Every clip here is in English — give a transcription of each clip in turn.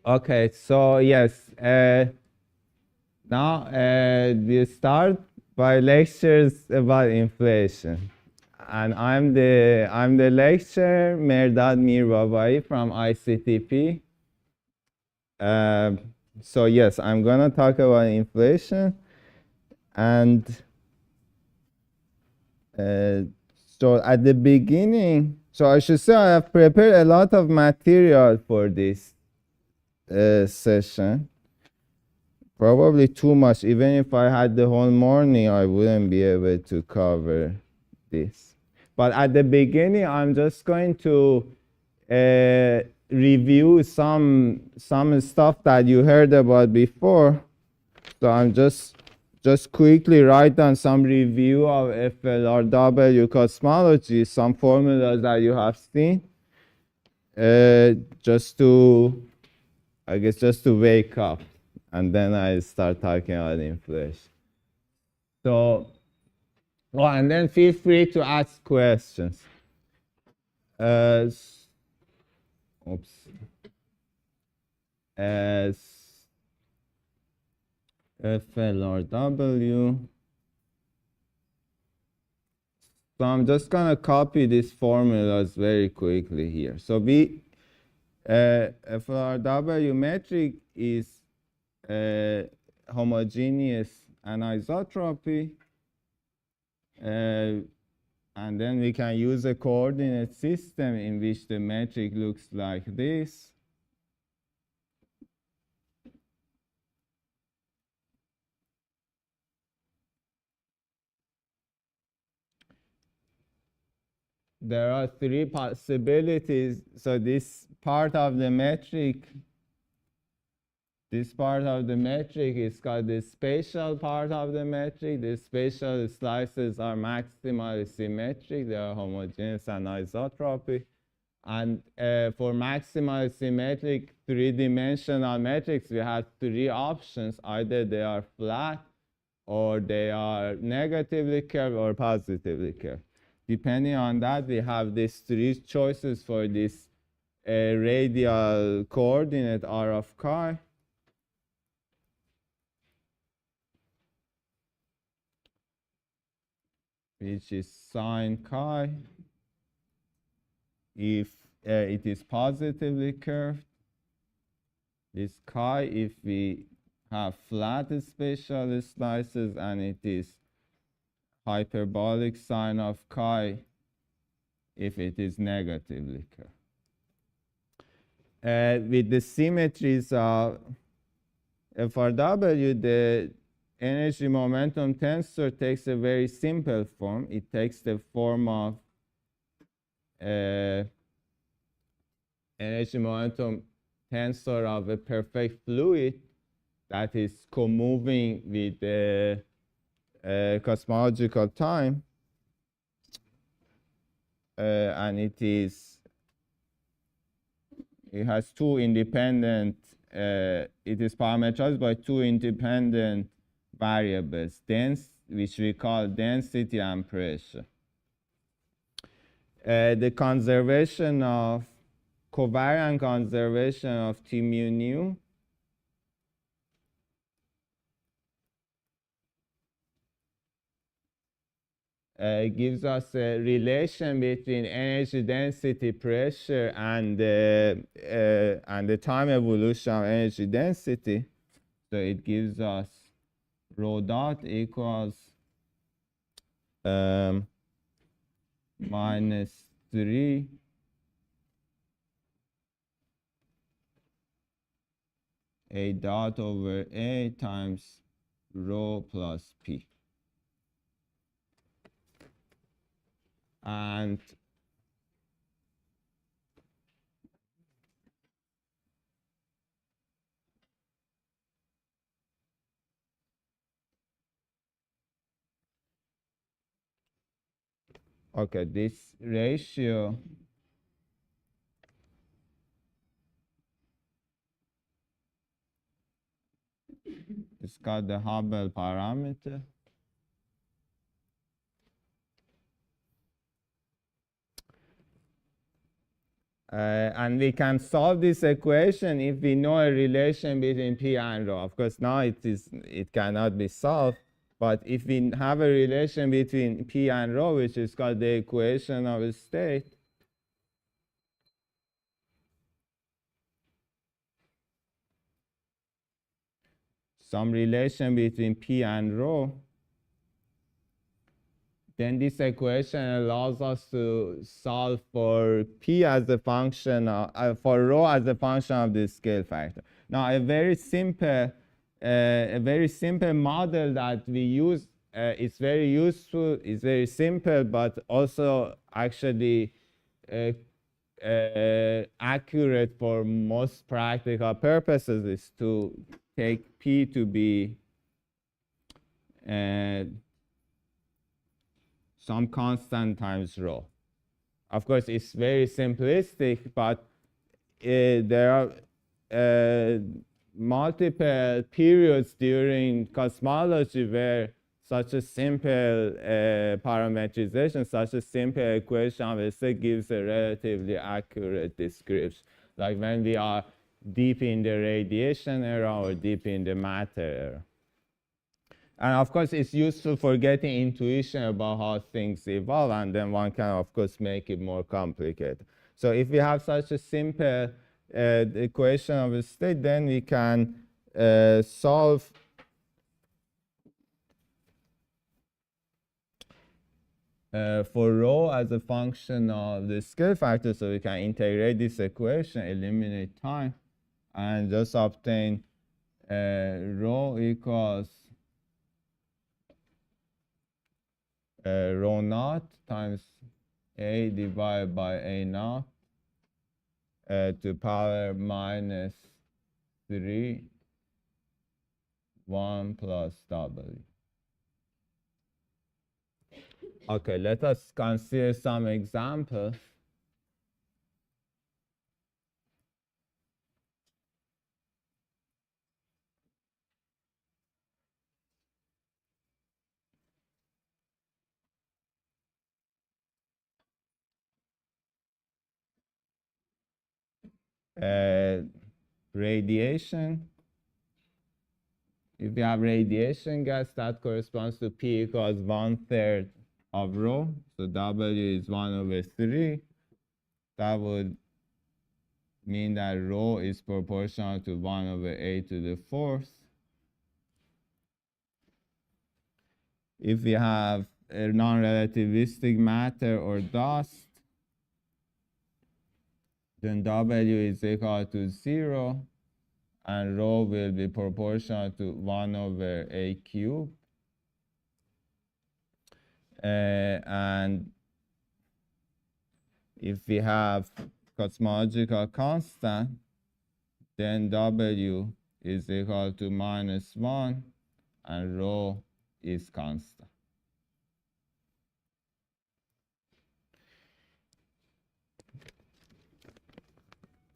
Okay, so yes, now we start by lectures about inflation, and I'm the lecturer Mirbabayi from ICTP. So yes, I'm gonna talk about inflation, and so at the beginning, so I should say I have prepared a lot of material for this session. Probably too much. Even if I had the whole morning, I wouldn't be able to cover this. But at the beginning, I'm just going to review some stuff that you heard about before. So I'm just quickly write down some review of FLRW cosmology, some formulas that you have seen, just to, I guess, just to wake up. And then I start talking about inflation. So, oh, and then feel free to ask questions. Oops. As FLRW. So I'm just gonna copy these formulas very quickly here. So FLRW metric is homogeneous anisotropy. And then we can use a coordinate system in which the metric looks like this. There are three possibilities. So this part of the metric is called the spatial part of the metric. The spatial slices are maximally symmetric. They are homogeneous anisotropy. And for maximal symmetric three-dimensional metrics, we have three options. Either they are flat, or they are negatively curved, or positively curved. Depending on that, we have these three choices for this radial coordinate r of chi. Which is sine chi if it is positively curved. This chi if we have flat spatial slices, and it is hyperbolic sine of chi if it is negatively curved. With the symmetries of FRW, the energy momentum tensor takes a very simple form. It takes the form of energy momentum tensor of a perfect fluid that is co-moving with the cosmological time, and it has two independent, it is parameterized by two independent variables, which we call density and pressure. The covariant conservation of T mu nu gives us a relation between energy density, pressure, and the time evolution of energy density. So it gives us rho dot equals minus 3 A dot over A times rho plus P. And okay, this ratio is called the Hubble parameter. And we can solve this equation if we know a relation between P and rho. Of course, now it cannot be solved, but if we have a relation between P and rho, which is called the equation of a state, some relation between P and rho, then this equation allows us to solve for P as a function of, for rho as a function of the scale factor. Now, a very simple model that we use is very useful, is very simple, but also actually accurate for most practical purposes, is to take P to be some constant times rho. Of course, it's very simplistic, but there are multiple periods during cosmology where such a simple parametrization, such a simple equation of a state gives a relatively accurate description. Like when we are deep in the radiation era or deep in the matter era. And of course, it's useful for getting intuition about how things evolve, and then one can, of course, make it more complicated. So if we have such a simple equation of a state, then we can solve for rho as a function of the scale factor. So we can integrate this equation, eliminate time, and just obtain rho equals rho naught times a divided by a naught to power minus 3, 1 plus w. Okay, let us consider some examples. Radiation. If you have radiation gas, that corresponds to P equals 1/3 of rho. So W is 1/3. That would mean that rho is proportional to 1/8⁴. If we have a non-relativistic matter or dust, then W is equal to 0, and rho will be proportional to 1/a³. And if we have cosmological constant, then W is equal to -1, and rho is constant.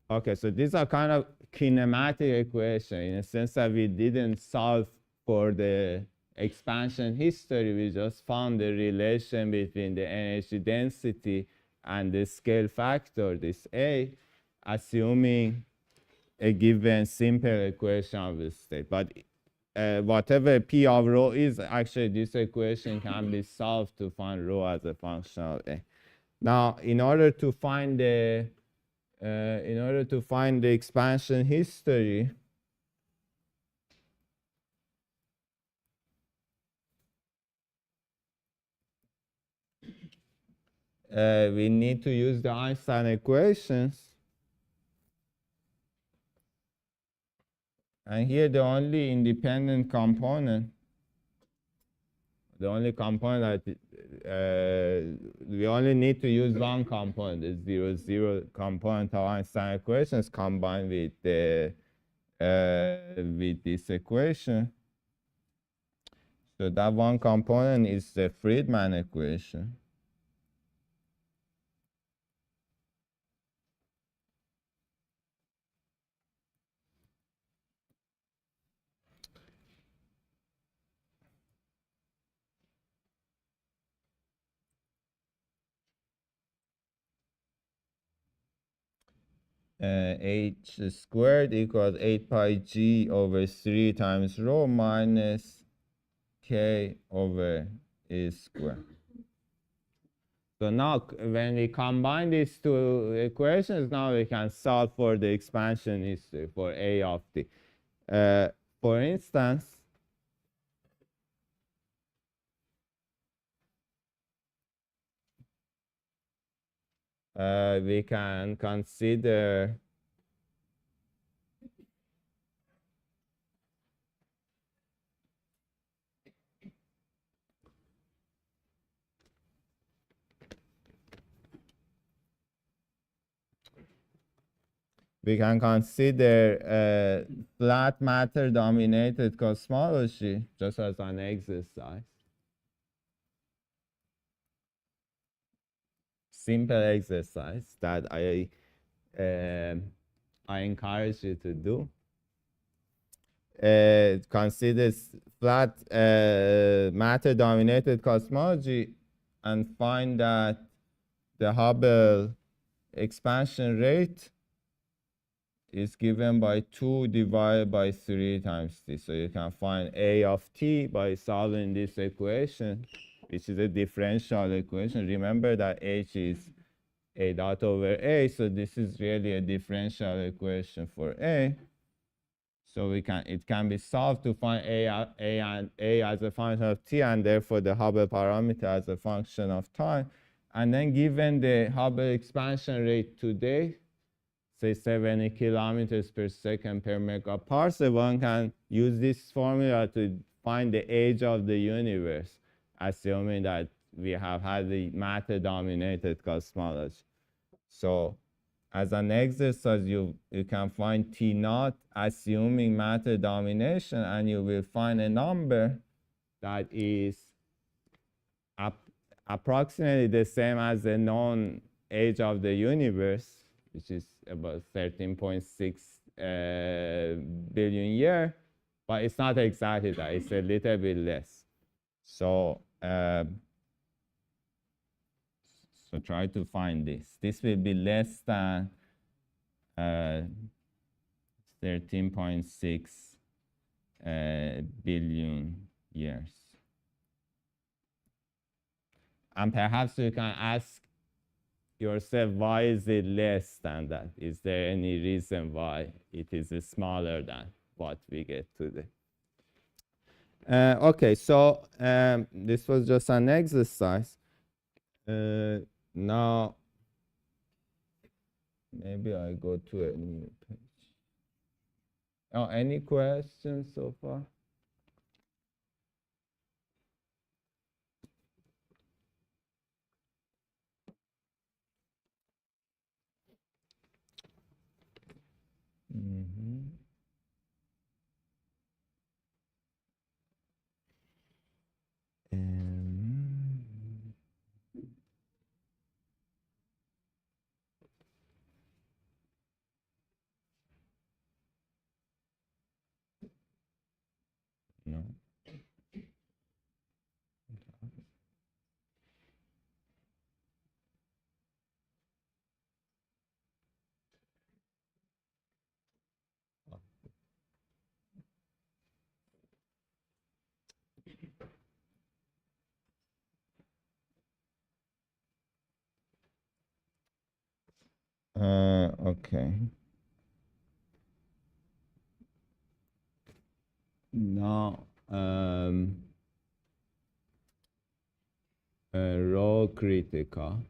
Okay, so these are kind of kinematic equations in the sense that we didn't solve for the expansion history. We just found the relation between the energy density and the scale factor, this A, assuming a given simple equation of the state. But whatever P of rho is, actually this equation can be solved to find rho as a function of A. Now, in order to find the expansion history, we need to use the Einstein equations. And here the only independent component, the only component that we only need to use one component, the 0, 0 component of Einstein equations combined with the with this equation. So that one component is the Friedmann equation. h squared equals 8 pi g over 3 times rho minus k over e squared. So now when we combine these two equations, now we can solve for the expansion history for a of t. For instance, we can consider flat matter dominated cosmology just as an exercise. Simple exercise that I encourage you to do. Considers flat matter dominated cosmology and find that the Hubble expansion rate is given by 2 divided by 3 times t. So you can find a of t by solving this equation, which is a differential equation. Remember that h is a dot over a, so this is really a differential equation for a. So it can be solved to find a as a function of t, and therefore the Hubble parameter as a function of time. And then given the Hubble expansion rate today, say 70 kilometers per second per megaparsec, one can use this formula to find the age of the universe, assuming that we have had the matter-dominated cosmology. So as an exercise, you can find T naught assuming matter domination, and you will find a number that is approximately the same as the known age of the universe, which is about 13.6 billion years, but it's not exactly that. It's a little bit less. So, so try to find this. This will be less than 13.6 billion years. And perhaps you can ask yourself, why is it less than that? Is there any reason why it is smaller than what we get today? Okay, so this was just an exercise. Now, maybe I go to a new page. Oh, any questions so far? Mm-hmm. No. Okay. Now, rho critical.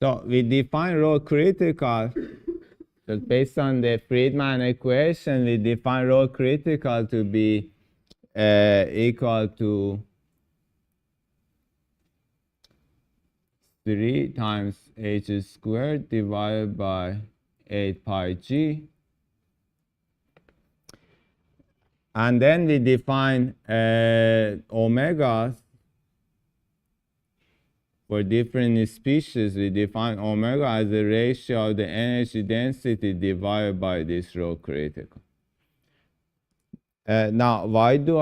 So we define rho critical. So based on the Friedman equation, we define rho critical to be equal to 3 times h squared divided by 8 pi g. And then we define omegas for different species. We define omega as the ratio of the energy density divided by this rho critical. Now, why do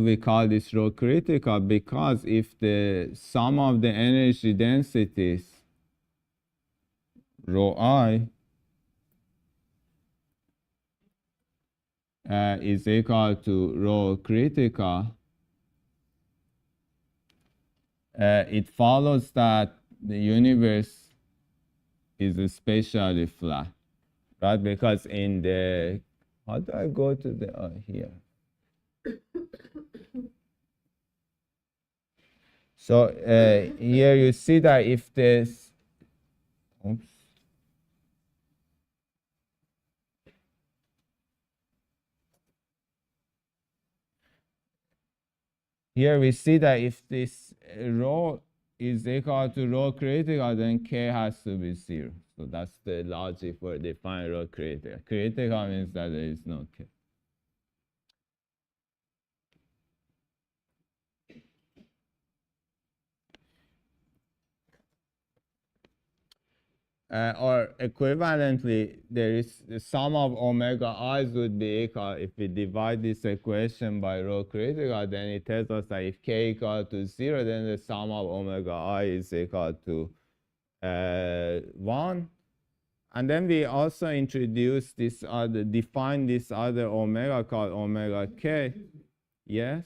we call this rho critical? Because if the sum of the energy densities rho I is equal to rho critical, it follows that the universe is spatially flat, right? Because in the, how do I go to the, here. So here you see that if this, oops. Here we see that if this rho is equal to rho critical, then K has to be 0. So that's the logic for defining rho critical. Critical means that there is no K. Or equivalently, there is the sum of omega i's would be equal. If we divide this equation by rho critical, then it tells us that if K equal to 0, then the sum of omega I is equal to 1. And then we also introduce this other, define this other omega called omega K. Yes?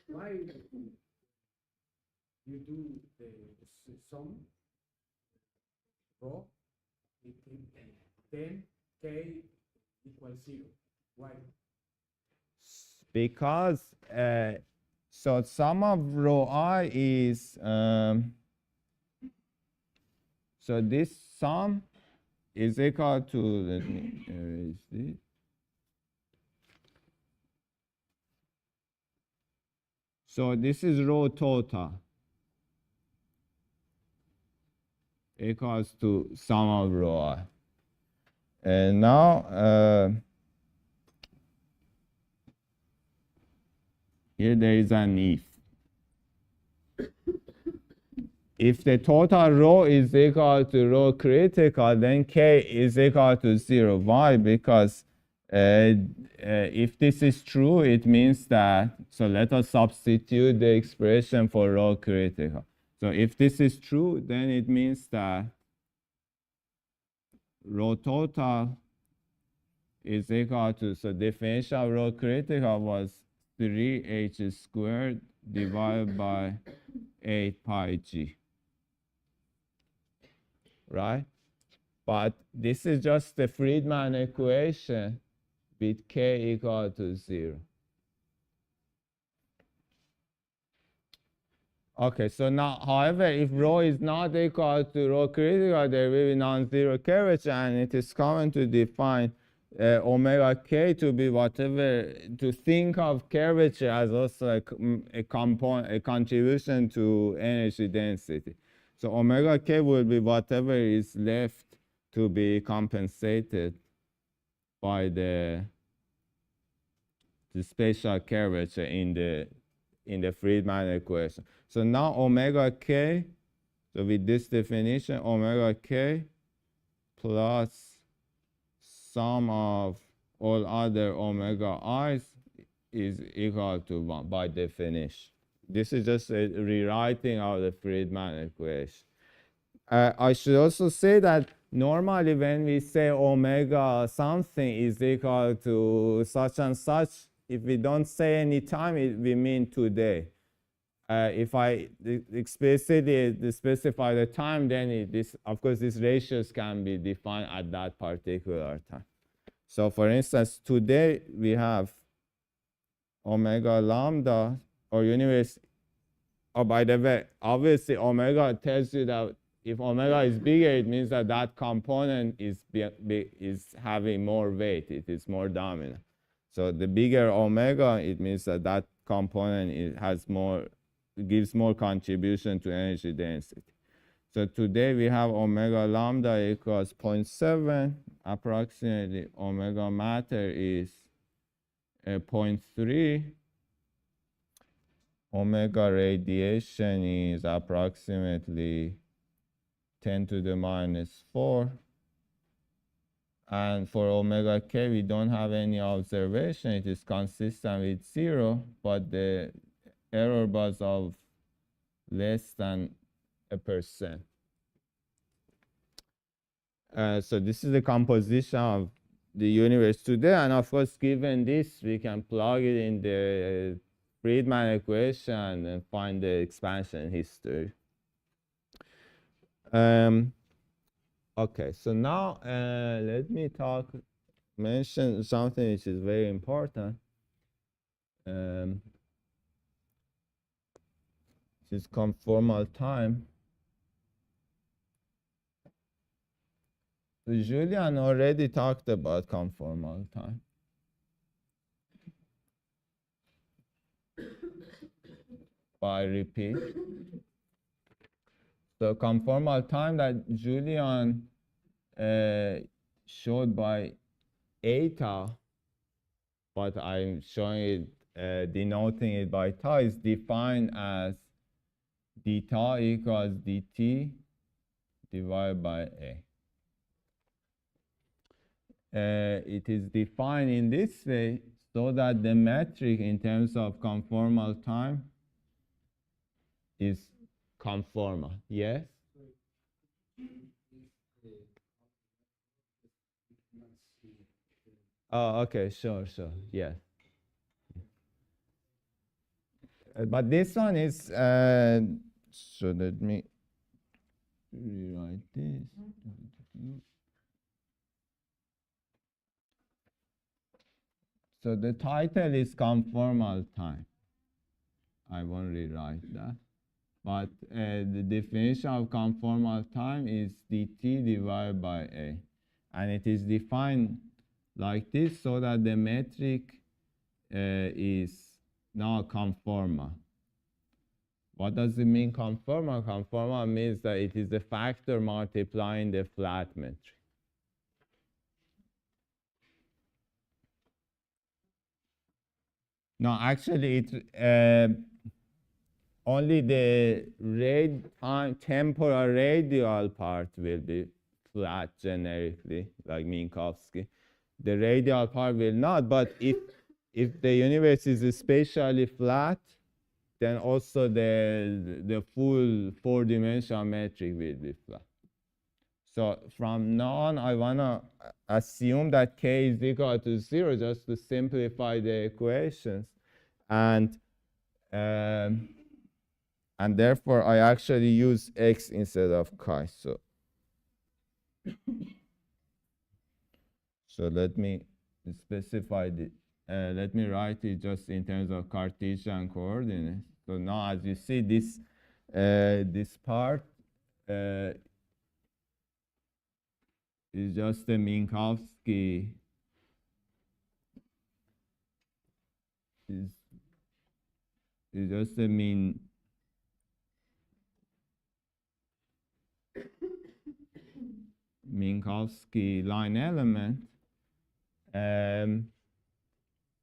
Why you do the sum rho, then K equals 0? Why? Because so sum of rho I is so this sum is equal to, let me erase this. So this is rho total equals to sum of rho I. And now here there is an if. If the total rho is equal to rho critical, then K is equal to 0. Why? Because if this is true, it means that, so let us substitute the expression for rho critical. So if this is true, then it means that rho total is equal to, so definition of rho critical was 3h squared divided by 8 pi g. Right? But this is just the Friedman equation with K equal to 0. Okay, so now, however, if rho is not equal to rho critical, there will be non-zero curvature, and it is common to define omega K to be whatever, to think of curvature as also a component, a contribution to energy density. So omega K will be whatever is left to be compensated by the spatial curvature in the Friedman equation. So now omega K, so with this definition, omega K plus sum of all other omega i's is equal to 1 by definition. This is just a rewriting of the Friedman equation. I should also say that normally when we say omega something is equal to such and such, if we don't say any time, we mean today. If I explicitly specify the time, then of course, these ratios can be defined at that particular time. So for instance, today we have omega lambda, or universe. Oh, by the way, obviously omega tells you that if omega is bigger, it means that that component is having more weight. It is more dominant. So the bigger omega, it means that that component gives more contribution to energy density. So today we have omega lambda equals 0.7. Approximately omega matter is 0.3. Omega radiation is approximately 10 to the minus 4. And for omega k, we don't have any observation. It is consistent with 0, but the error was of less than 1%. So this is the composition of the universe today. And of course, given this, we can plug it in the Friedman equation and find the expansion history. Okay, so now let me mention something which is very important. Which is conformal time. So Julian already talked about conformal time. By repeat. So conformal time that Julian showed by eta, but I'm showing it, denoting it by tau, is defined as d tau equals dt divided by a. It is defined in this way so that the metric in terms of conformal time is conformal. Yes? Oh, okay, sure, yeah. But this one is, so let me rewrite this. So the title is conformal time. I won't rewrite that. But the definition of conformal time is dt divided by a. And it is defined like this so that the metric is now conformal. What does it mean conformal? Conformal means that it is a factor multiplying the flat metric. No, actually, it's only the temporal radial part will be flat generically, like Minkowski. The radial part will not, but if the universe is spatially flat, then also the full four-dimensional metric will be flat. So from now on, I want to assume that k is equal to 0 just to simplify the equations. And therefore, I actually use x instead of chi. So let me specify the, let me write it just in terms of Cartesian coordinates. So now, as you see, this part is just a Minkowski is just a Minkowski line element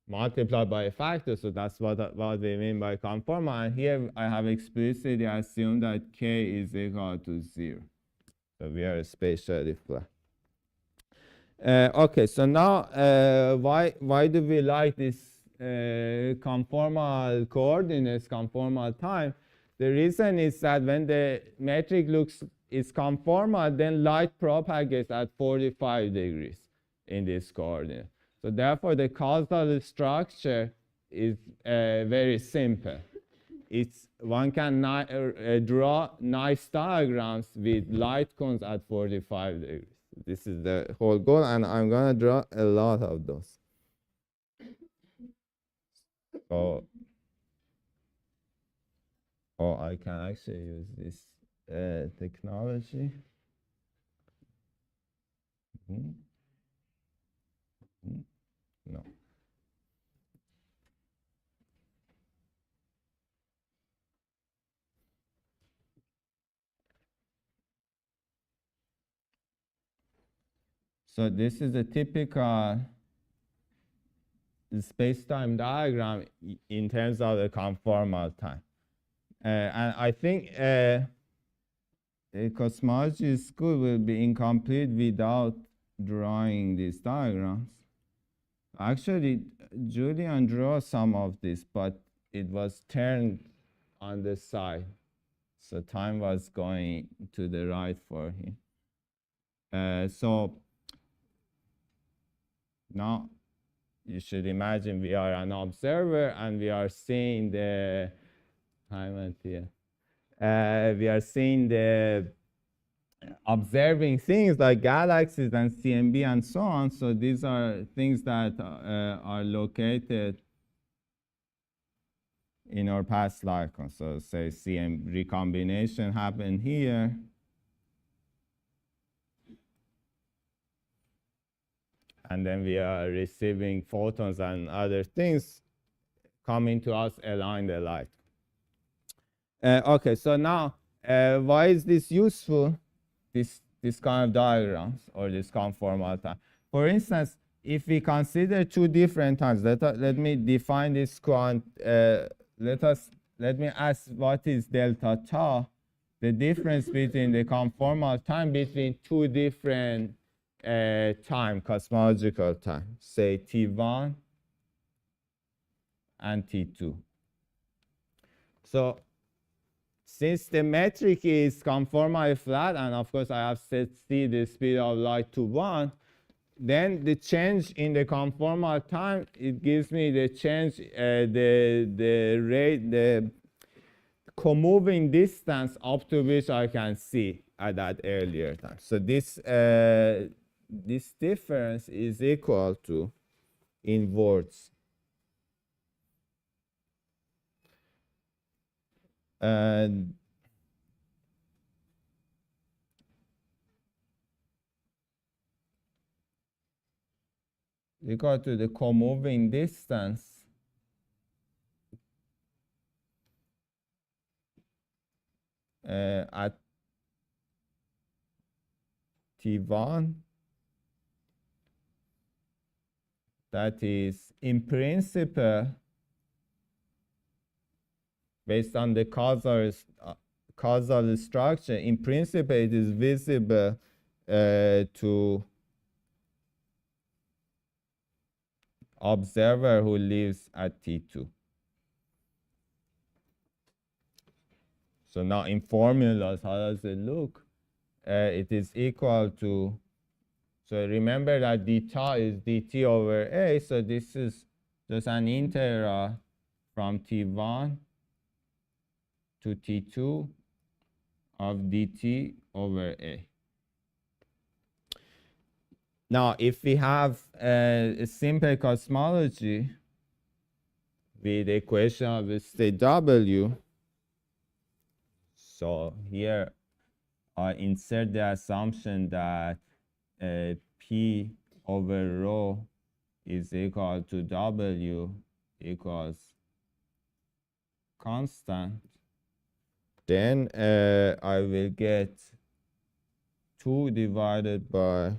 multiplied by a factor. So that's what we mean by conformal. And here I have explicitly assumed that k is equal to 0. So we are spatially flat. Okay, so now why do we like this conformal coordinates, conformal time? The reason is that when the metric is conformal, then light propagates at 45 degrees in this coordinate. So therefore, the causal structure is very simple. One can draw nice diagrams with light cones at 45 degrees. This is the whole goal, and I'm going to draw a lot of those. Oh, I can actually use this technology. No. So this is a typical space-time diagram in terms of the conformal time. And I think a cosmology school will be incomplete without drawing these diagrams. Actually, Julian drew some of this, but it was turned on the side. So time was going to the right for him. So now you should imagine we are an observer and we are seeing the time here. We are seeing the observing things like galaxies and CMB and so on. So these are things that are located in our past life. So say CM recombination happened here. And then we are receiving photons and other things coming to us along the light. Okay, so now why is this useful? This kind of diagrams or this conformal time. For instance, if we consider two different times, let me define this let me ask what is delta tau, the difference between the conformal time between two different time, cosmological time, say T1 and T2. So since the metric is conformally flat, and of course I have set c the speed of light to 1, then the change in the conformal time, it gives me the change, the rate, the co-moving distance up to which I can see at that earlier time. So this difference is equal to, in words, and equal to the co-moving distance at T1, that is in principle, based on the causal structure, in principle it is visible to observer who lives at T2. So now in formulas, how does it look? It is equal to, so remember that d tau is dt over a, so this is just an integral from T1 to T2 of dt over a. Now, if we have a simple cosmology with equation of state W, so here I insert the assumption that P over rho is equal to W equals constant, then I will get 2 divided by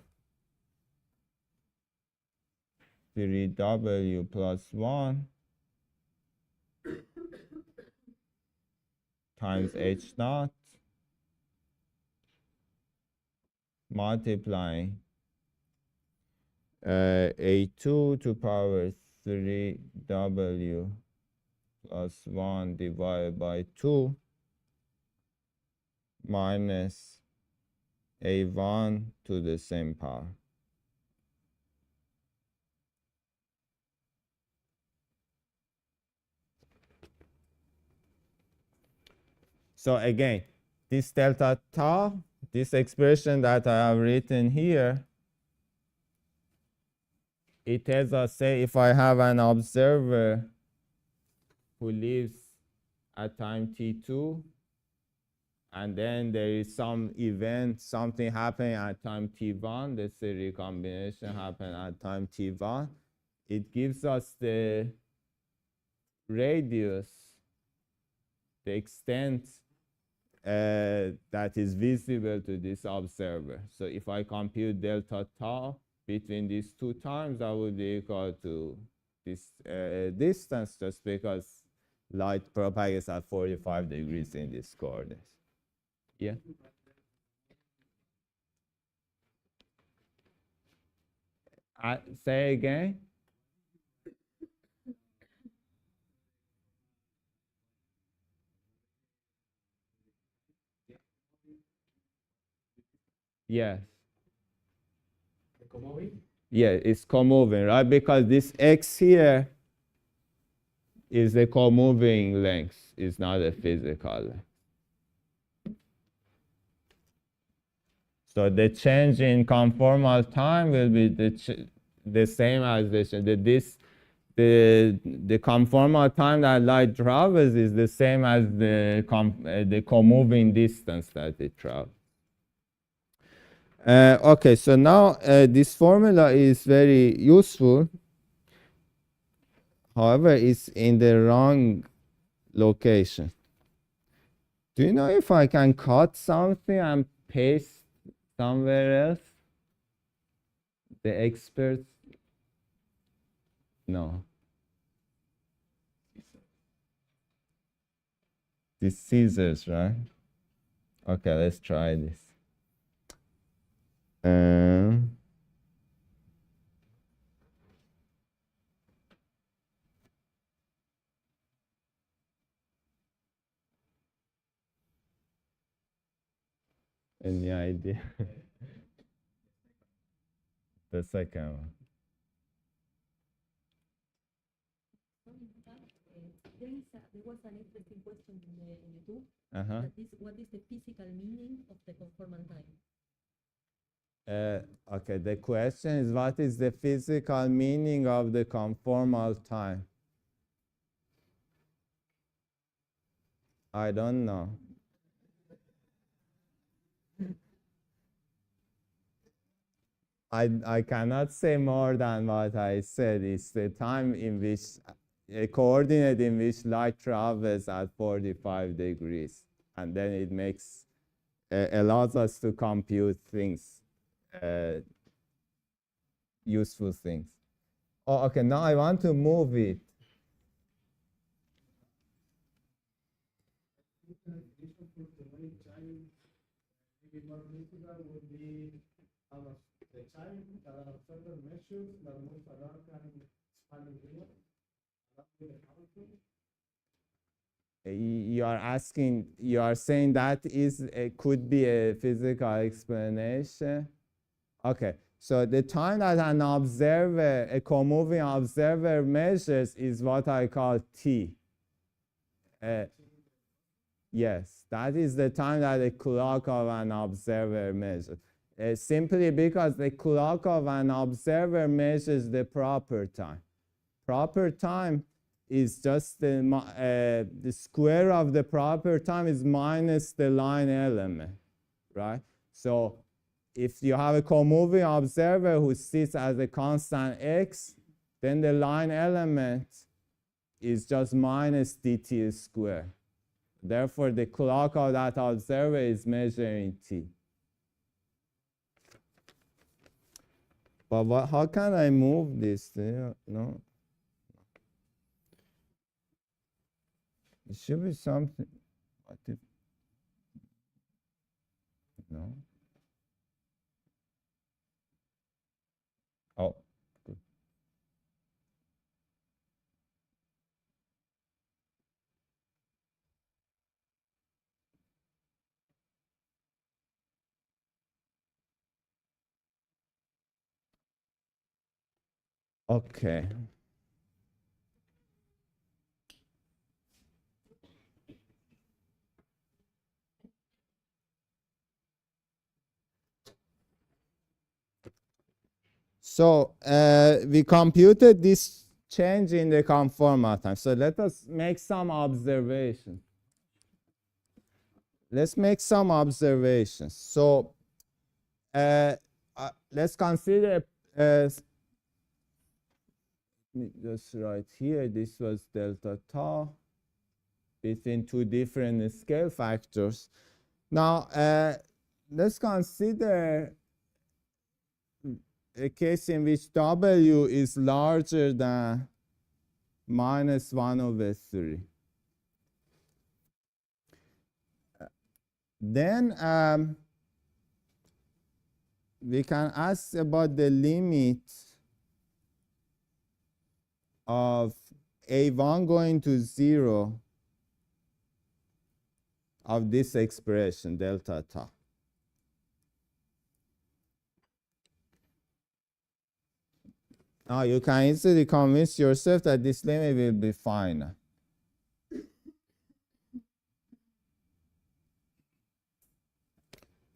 3W plus 1 times H naught multiplying A2 to power 3W plus 1 divided by 2 minus A1 to the same power. So again, this delta tau, this expression that I have written here, it tells us, say, if I have an observer who lives at time T2, and then there is some event, something happening at time T1, let's say recombination happened at time T1, it gives us the radius, the extent that is visible to this observer. So if I compute delta tau between these two times, that would be equal to this distance, just because light propagates at 45 degrees in this coordinates. Yeah. Say again. Yes. Yeah, it's co-moving, right? Because this x here is the co-moving length. It's not a physical length. So the change in conformal time will be the same as the conformal time that light travels is the same as the co-moving distance that it travels. Okay, so now this formula is very useful. However, it's in the wrong location. Do you know if I can cut something and paste somewhere else? The experts? No. These scissors, right? Okay, let's try this. Any idea? The second one. There was an interesting question in YouTube. Uh-huh. What is the physical meaning of the conformal time? Okay, the question is, what is the physical meaning of the conformal time? I don't know. I cannot say more than what I said. It's the time in which, a coordinate in which light travels at 45 degrees. And then it makes, allows us to compute things, useful things. Oh, okay, now I want to move it. The time that an observer measures that moves around and expanding here, You are asking, you are saying that could be a physical explanation. Okay, so the time that an observer, a co-moving observer measures is what I call T. Yes, that is the time that the clock of an observer measures. Simply because the clock of an observer measures the proper time. Proper time is just the square of the proper time is minus the line element, right? So if you have a co-moving observer who sits as a constant x, then the line element is just minus dt squared. Therefore, the clock of that observer is measuring t. But how can I move this? No. It should be something. What if? No. Oh, good. Okay. So we computed this change in the conformal time. So let us make some observations. Let's make some observations. So let's consider, just right here, this was delta tau between two different scale factors. Now, let's consider a case in which W is larger than minus 1/3. Then we can ask about the limit of A1 going to 0 of this expression, delta tau. Now you can easily convince yourself that this limit will be finite.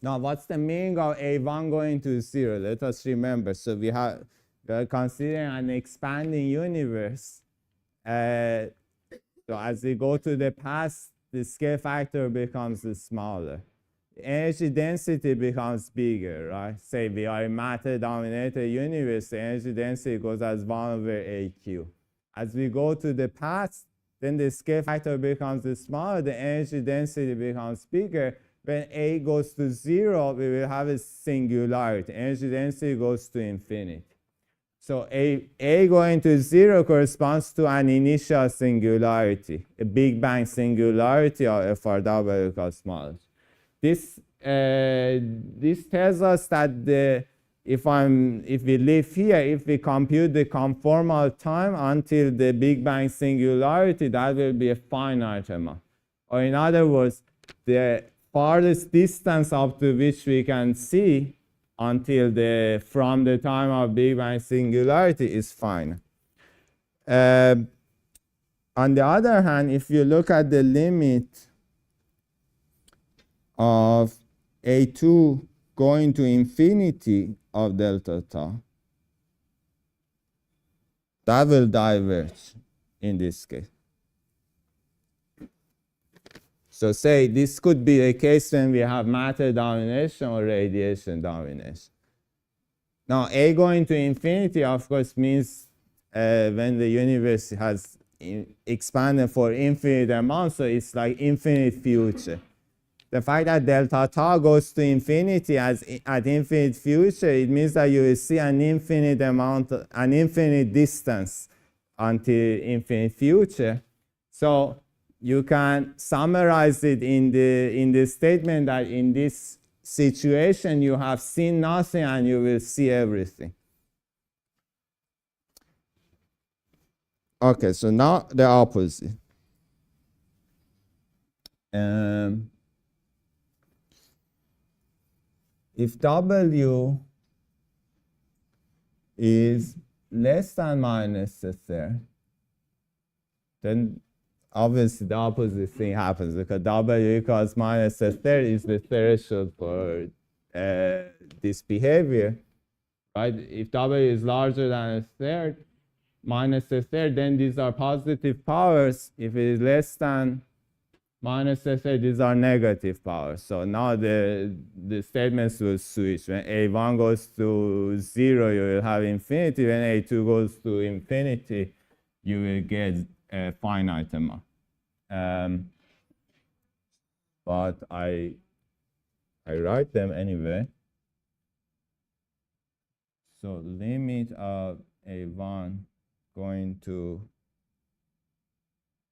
Now what's the meaning of A1 going to 0? Let us remember. So we are considering an expanding universe. So as we go to the past, the scale factor becomes smaller. The energy density becomes bigger, right? Say we are a matter-dominated universe, the energy density goes as 1 over AQ. As we go to the past, then the scale factor becomes smaller, the energy density becomes bigger. When A goes to 0, we will have a singularity. Energy density goes to infinity. So A going to 0 corresponds to an initial singularity, a Big Bang singularity of FRW cosmology. This tells us that if we live here, if we compute the conformal time until the Big Bang singularity, that will be a finite amount. Or in other words, the farthest distance up to which we can see until from the time of Big Bang singularity is finite. On the other hand, if you look at the limit of A2 going to infinity of delta tau, that will diverge in this case. So say this could be a case when we have matter domination or radiation domination. Now A going to infinity, of course, means when the universe has expanded for infinite amount, so it's like infinite future. The fact that delta tau goes to infinity at infinite future, it means that you will see an infinite amount, an infinite distance until infinite future. So you can summarize it in the statement that in this situation you have seen nothing and you will see everything. Okay, so now the opposite. If W is less than minus a third, then obviously the opposite thing happens, because W equals minus a third is the threshold for this behavior, right? If W is larger than a third, minus a third, then these are positive powers. If it is less than minus a third, these are negative powers. So now the statements will switch. When A1 goes to 0, you will have infinity. When A2 goes to infinity, you will get a finite amount. But I write them anyway. So limit of A1 going to,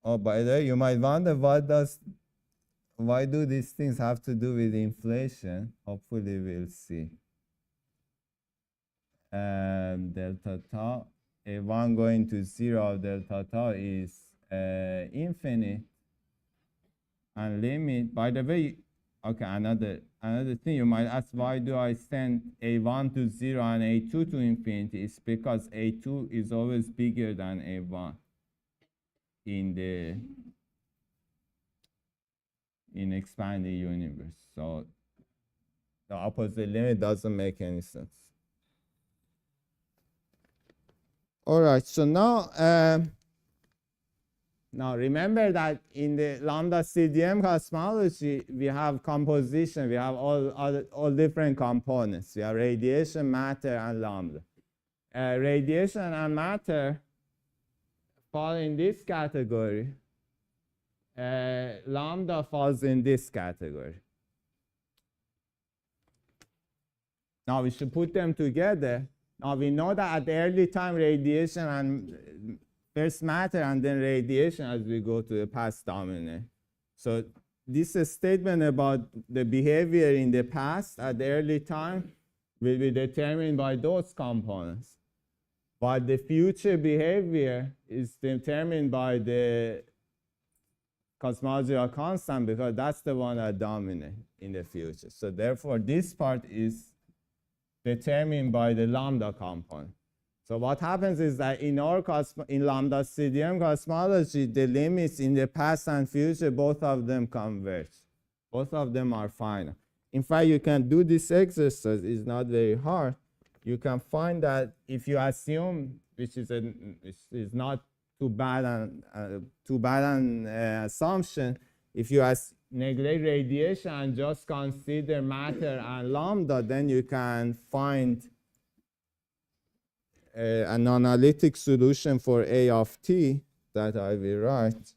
oh, by the way, you might wonder why do these things have to do with inflation? Hopefully we'll see. Delta tau, A1 going to 0 of delta tau is infinite, and limit, by the way, okay, another thing you might ask, why do I send A1 to 0 and A2 to infinity? It's because A2 is always bigger than A1 in expanding universe. So the opposite limit doesn't make any sense. All right, so now remember that in the lambda CDM cosmology, we have composition, we have all different components. We have radiation, matter, and lambda. Radiation and matter fall in this category. Lambda falls in this category. Now we should put them together. Now we know that at the early time, radiation and first matter and then radiation as we go to the past dominate. So this statement about the behavior in the past at the early time will be determined by those components. But the future behavior is determined by the cosmological constant because that's the one that dominates in the future. So therefore, this part is determined by the lambda component. So what happens is that in our lambda CDM cosmology, the limits in the past and future, both of them converge. Both of them are final. In fact, you can do this exercise. It's not very hard. You can find that if you assume, which is not too bad an assumption, if you neglect radiation and just consider matter and lambda, then you can find an analytic solution for A of t that I will write.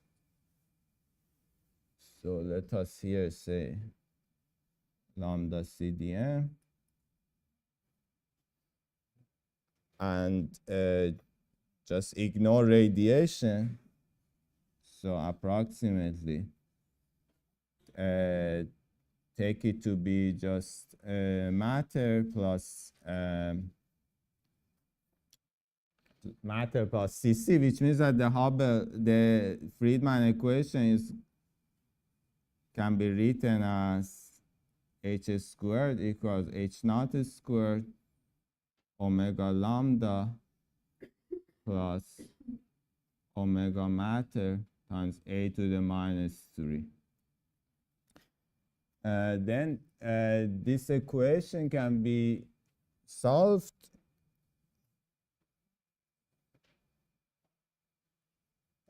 So let us here say lambda CDM and just ignore radiation. So approximately take it to be just matter plus CC, which means that the Friedman equation can be written as h squared equals h naught squared omega lambda plus omega matter times a to the minus 3. Then this equation can be solved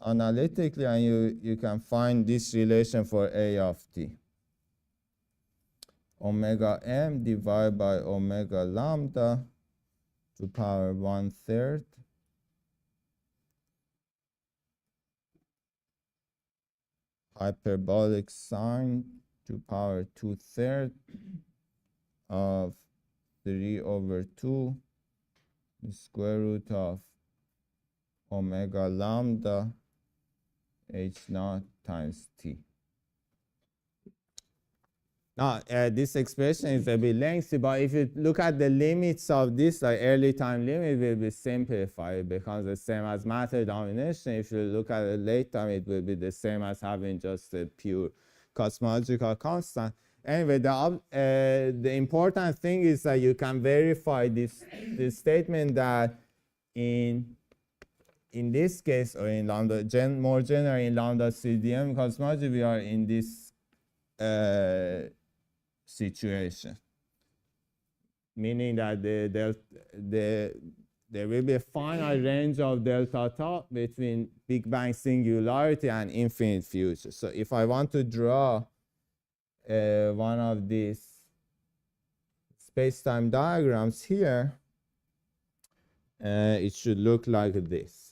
analytically, and you can find this relation for A of t. Omega m divided by omega lambda to power 1/3 hyperbolic sine to power 2/3 of 3/2 the square root of omega lambda h naught times t. Now, this expression is a bit lengthy, but if you look at the limits of this, like early time limit will be simplified. It becomes the same as matter domination. If you look at it late time, it will be the same as having just a pure cosmological constant. Anyway, the important thing is that you can verify this statement that in this case, or in lambda, more generally in lambda CDM cosmology, we are in this situation, meaning that there will be a finite range of delta tau between Big Bang singularity and infinite future. So if I want to draw one of these space-time diagrams here, it should look like this.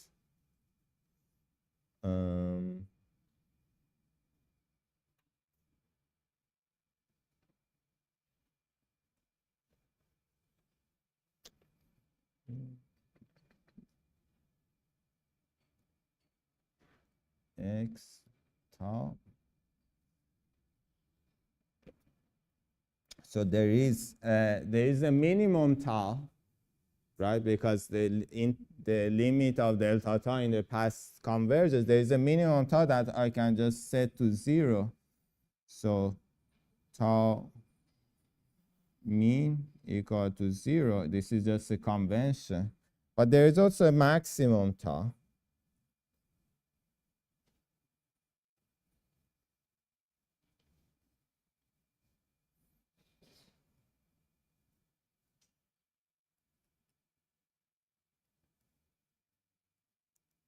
X tau. So there is a minimum tau, right? Because the limit of delta tau in the past converges. There is a minimum tau that I can just set to 0. So tau mean equal to 0. This is just a convention. But there is also a maximum tau.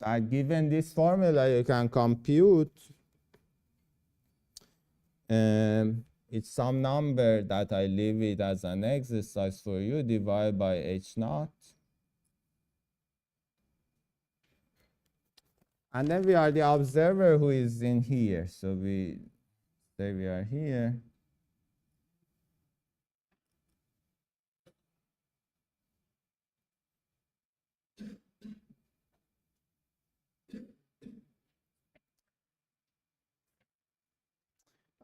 That given this formula, you can compute it's some number that I leave it as an exercise for you, divided by h naught. And then we are the observer who is in here. So we say we are here.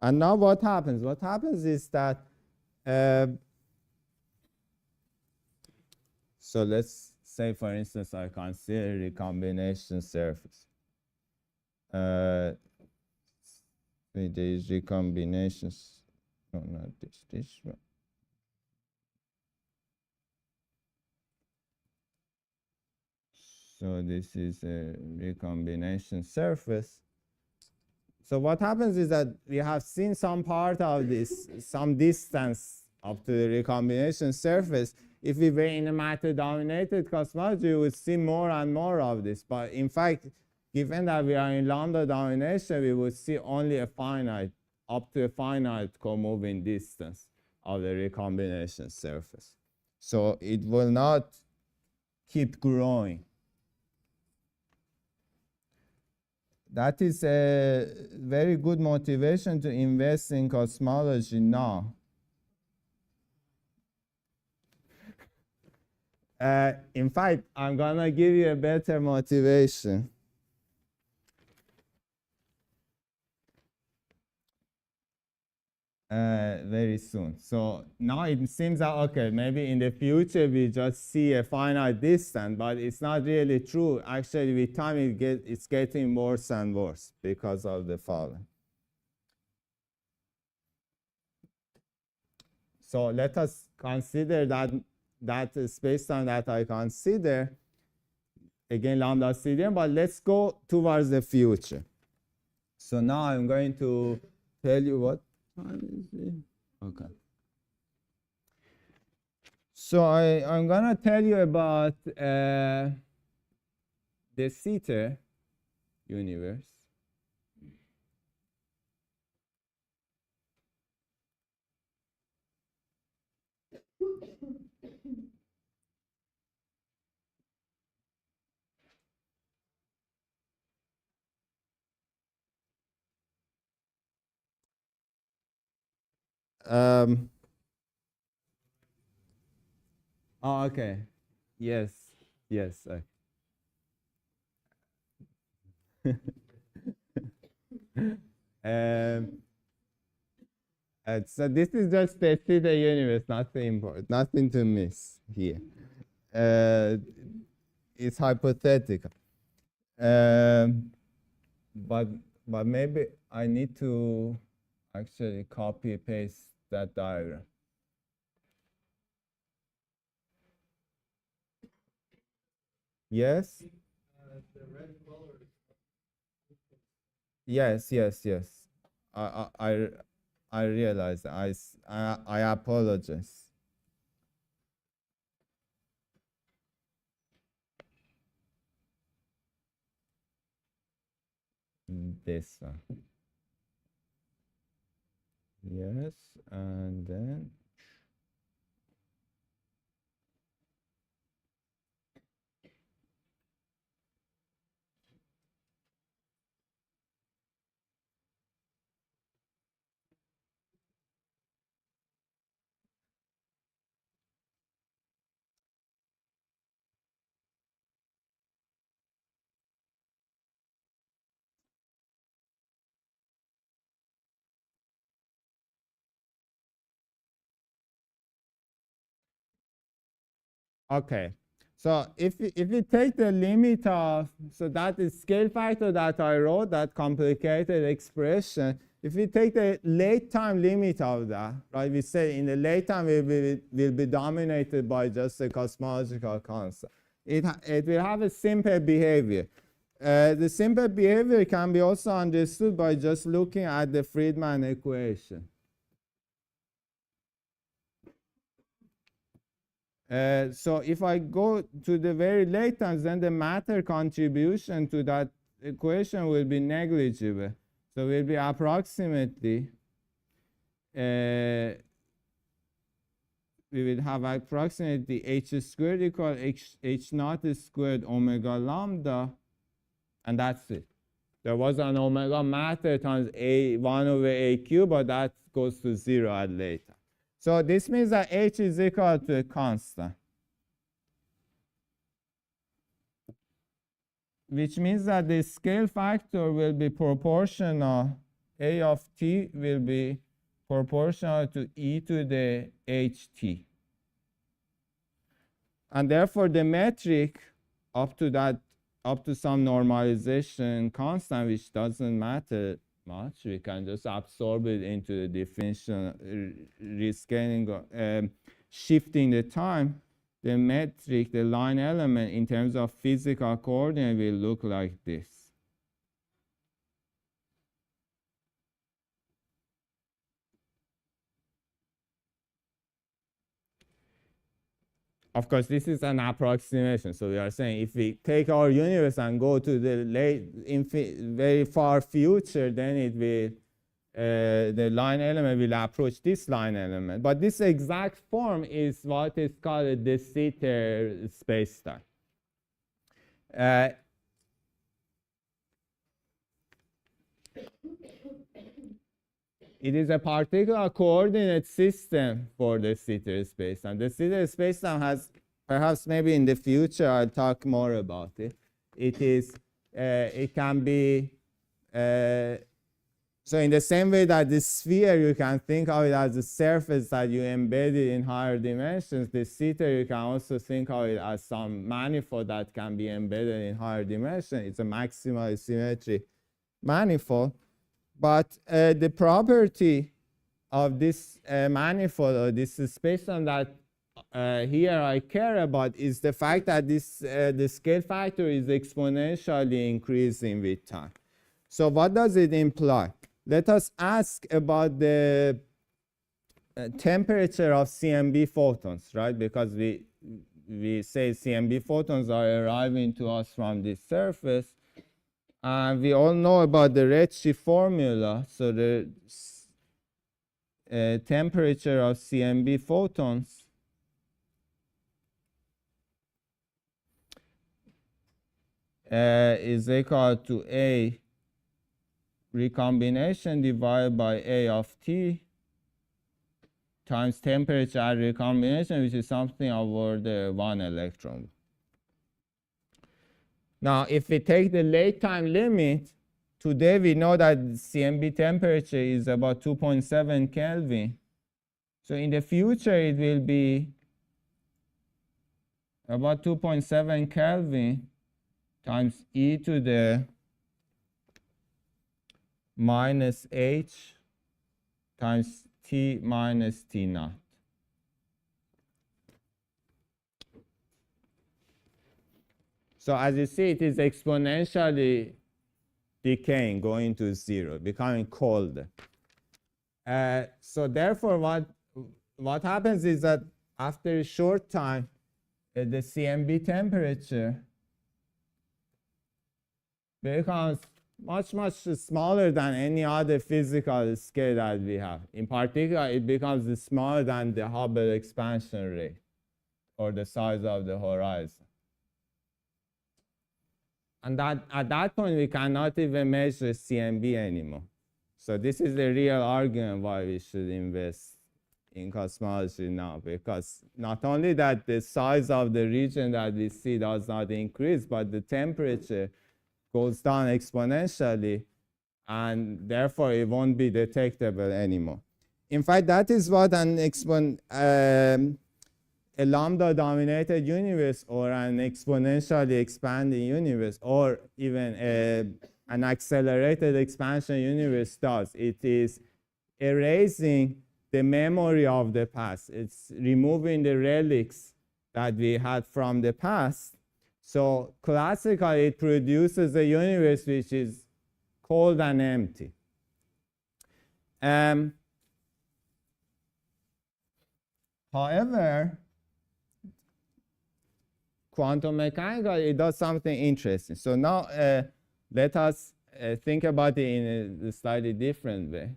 And now what happens? What happens is that, so let's say for instance, I consider recombination surface. There is recombinations, no, not this one. So this is a recombination surface. So what happens is that we have seen some part of this, some distance up to the recombination surface. If we were in a matter-dominated cosmology, we would see more and more of this. But in fact, given that we are in lambda domination, we would see only a finite, up to a finite co-moving distance of the recombination surface. So it will not keep growing. That is a very good motivation to invest in cosmology now. In fact, I'm gonna give you a better motivation. Very soon. So now it seems that, okay, maybe in the future we just see a finite distance, but it's not really true. Actually, with time it's getting worse and worse because of the following. So let us consider that space-time that I consider, again, lambda CDM, but let's go towards the future. So now I'm going to tell you what time is it? Okay. So I'm gonna tell you about the Ceter universe. Oh, okay. Yes. Yes. So this is just the Ceter universe, nothing important, nothing to miss here. It's hypothetical. But maybe I need to actually copy paste that diagram. Yes? The red color. Yes. I realize. I apologize. This one. Yes, and then okay. So if you take the limit of, so that is scale factor that I wrote, that complicated expression, if we take the late time limit of that, right, we say in the late time will be dominated by just a cosmological constant. It will have a simple behavior. The simple behavior can be also understood by just looking at the Friedman equation. So if I go to the very late times, then the matter contribution to that equation will be negligible. So will be approximately, we will have approximately h squared equal h naught squared omega lambda, and that's it. There was an omega matter times a1 over a cube, but that goes to 0 at later. So this means that h is equal to a constant, which means that the scale factor will be proportional, a of t will be proportional to e to the ht. And therefore, the metric up to some normalization constant, which doesn't matter much, we can just absorb it into the definition, rescaling, shifting the time. The metric, the line element, in terms of physical coordinate, will look like this. Of course, this is an approximation. So we are saying if we take our universe and go to the very far future, then it will, the line element will approach this line element. But this exact form is what is called a de Sitter spacetime. It is a particular coordinate system for the Sitter spacetime. The Sitter spacetime has, perhaps maybe in the future, I'll talk more about it. It is, it can be, so in the same way that the sphere, you can think of it as a surface that you embedded in higher dimensions, the Sitter, you can also think of it as some manifold that can be embedded in higher dimensions. It's a maximal symmetry manifold. But the property of this manifold, or this spacetime that here I care about, is the fact that this the scale factor is exponentially increasing with time. So what does it imply? Let us ask about the temperature of CMB photons, right? Because we say CMB photons are arriving to us from this surface. And we all know about the redshift formula. So the temperature of CMB photons is equal to A recombination divided by A of T times temperature at recombination, which is something over the 1 electron. Now, if we take the late time limit, today we know that CMB temperature is about 2.7 Kelvin. So in the future, it will be about 2.7 Kelvin times e to the minus h times t minus t naught. So as you see, it is exponentially decaying, going to 0, becoming colder. So therefore, what happens is that after a short time, the CMB temperature becomes much, much smaller than any other physical scale that we have. In particular, it becomes smaller than the Hubble expansion rate, or the size of the horizon. And at that point, we cannot even measure CMB anymore. So this is the real argument why we should invest in cosmology now, because not only that the size of the region that we see does not increase, but the temperature goes down exponentially, and therefore it won't be detectable anymore. In fact, that is what a lambda-dominated universe, or an exponentially expanding universe, or even an accelerated expansion universe does. It is erasing the memory of the past. It's removing the relics that we had from the past. So classically, it produces a universe which is cold and empty. However, quantum mechanically, it does something interesting. So now let us think about it in a slightly different way.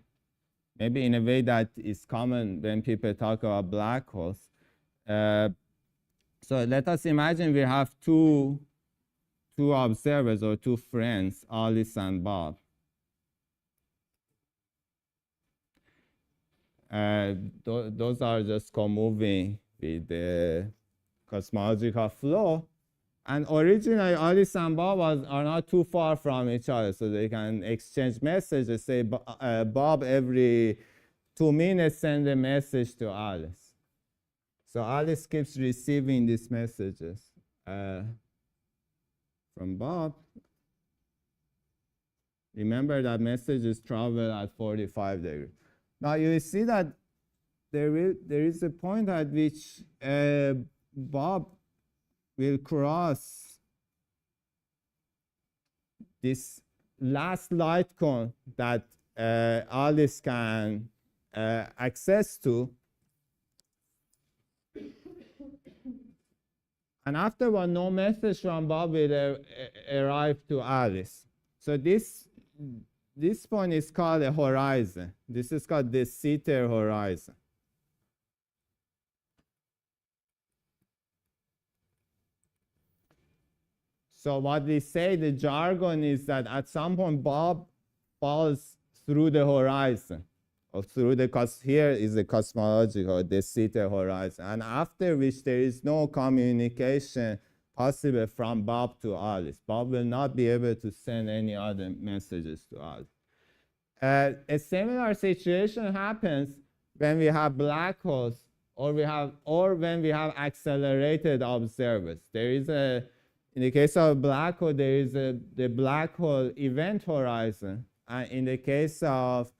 Maybe in a way that is common when people talk about black holes. So let us imagine we have two observers, or two friends, Alice and Bob. Those are just co-moving with the cosmological flow. And originally, Alice and Bob are not too far from each other, so they can exchange messages. Say, Bob every 2 minutes send a message to Alice. So Alice keeps receiving these messages from Bob. Remember that messages travel at 45 degrees. Now you see that there is a point at which Bob will cross this last light cone that Alice can access to. And afterward, no message from Bob will arrive to Alice. So this point is called a horizon. This is called the De Sitter horizon. So what we say, the jargon is that at some point Bob falls through the horizon, or through the, here is the cosmological, De Sitter horizon, and after which there is no communication possible from Bob to Alice. Bob will not be able to send any other messages to Alice. A similar situation happens when we have black holes, or when we have accelerated observers. There is in the case of black hole, there is the black hole event horizon, and in the case of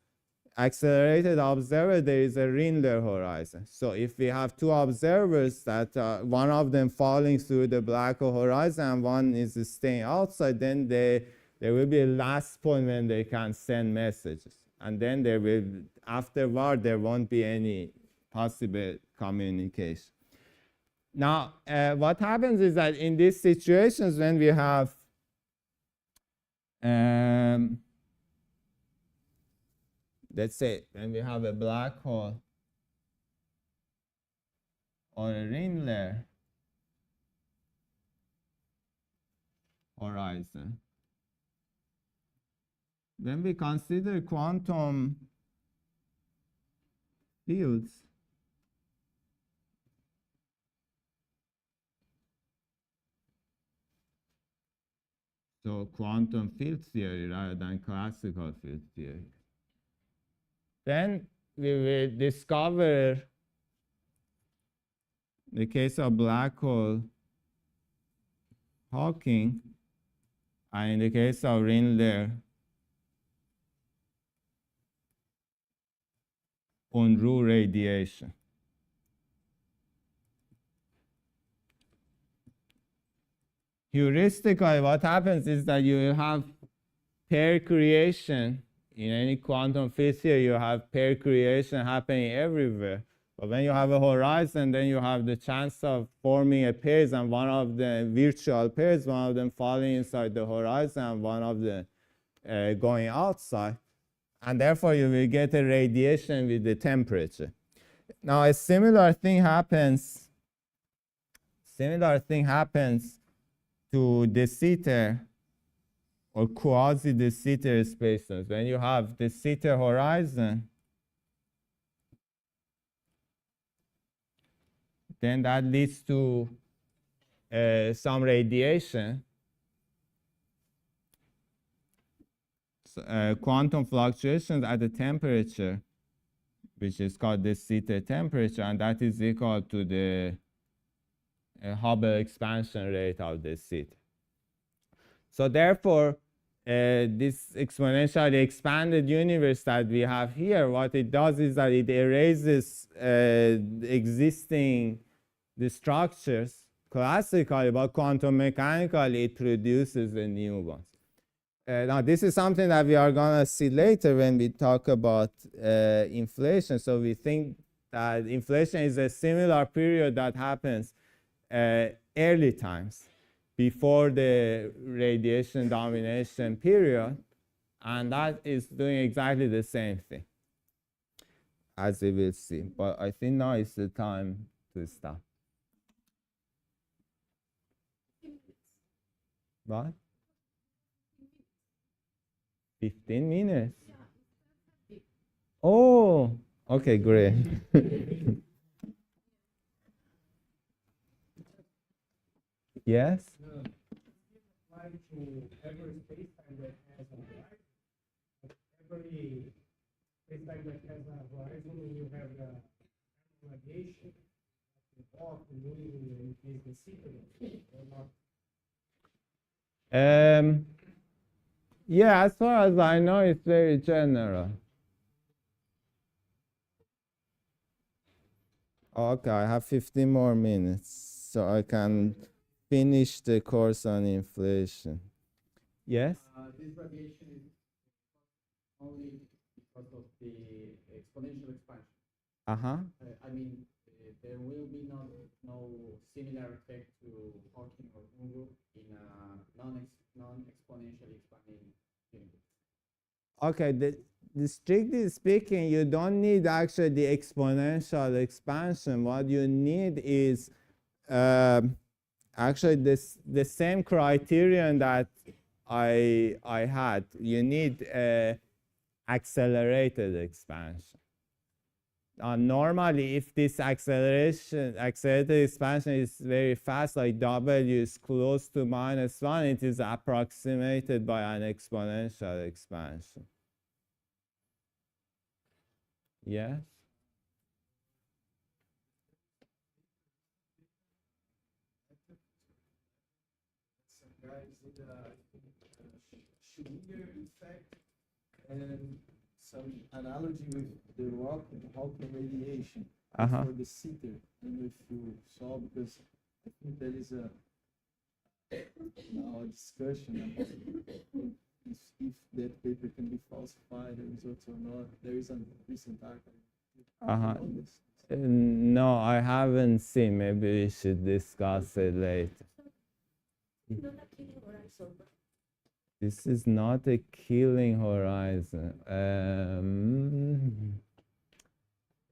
accelerated observer, there is a Rindler horizon. So if we have two observers that one of them falling through the black hole horizon and one is staying outside, then there will be a last point when they can send messages. And then afterward, there won't be any possible communication. Now, what happens is that in these situations when we have let's say when we have a black hole or a Rindler horizon, when we consider quantum fields, so quantum field theory rather than classical field theory, then we will discover the case of black hole Hawking, and in the case of Rindler Unruh radiation. Heuristically, what happens is that you will have pair creation. In any quantum field theory, you have pair creation happening everywhere. But when you have a horizon, then you have the chance of forming a pairs, and one of the virtual pairs, one of them falling inside the horizon, and one of them going outside. And therefore, you will get a radiation with the temperature. Now, a similar thing happens to De Sitter or quasi-De Sitter spaces. When you have De Sitter horizon, then that leads to some radiation. So, quantum fluctuations at the temperature, which is called De Sitter temperature, and that is equal to the Hubble expansion rate of De Sitter. So therefore, this exponentially expanded universe that we have here, what it does is that it erases existing structures classically, but quantum mechanically it produces the new ones. Now, this is something that we are going to see later when we talk about inflation. So we think that inflation is a similar period that happens early times, before the radiation domination period, and that is doing exactly the same thing, as we will see. But I think now is the time to stop. What? 15 minutes? Oh, okay, great. Yes? Apply to every space-time that has a horizon. Every space-time that has a horizon, you have the radiation will increase the secret or not? Yeah, as far as I know, it's very general. Okay, I have 15 more minutes, so I can finish the course on inflation. Yes? This radiation is only because of the exponential expansion. Uh-huh. I mean, there will be no similar effect to Hawking or Munro in a non-exponentially expanding universe. Okay, strictly speaking, you don't need actually the exponential expansion. What you need is actually the same criterion that I had. You need accelerated expansion. Normally, if this accelerated expansion is very fast, like W is close to -1, it is approximated by an exponential expansion. Yes? Some guys did Schrödinger effect and some analogy with the Hawking radiation for the sitter. I don't know if you saw, because I think there is a now a discussion about if that paper can be falsified, the results or not. There is a recent article on this. No, I haven't seen. Maybe we should discuss it later. Not a killing horizon, but This is not a killing horizon.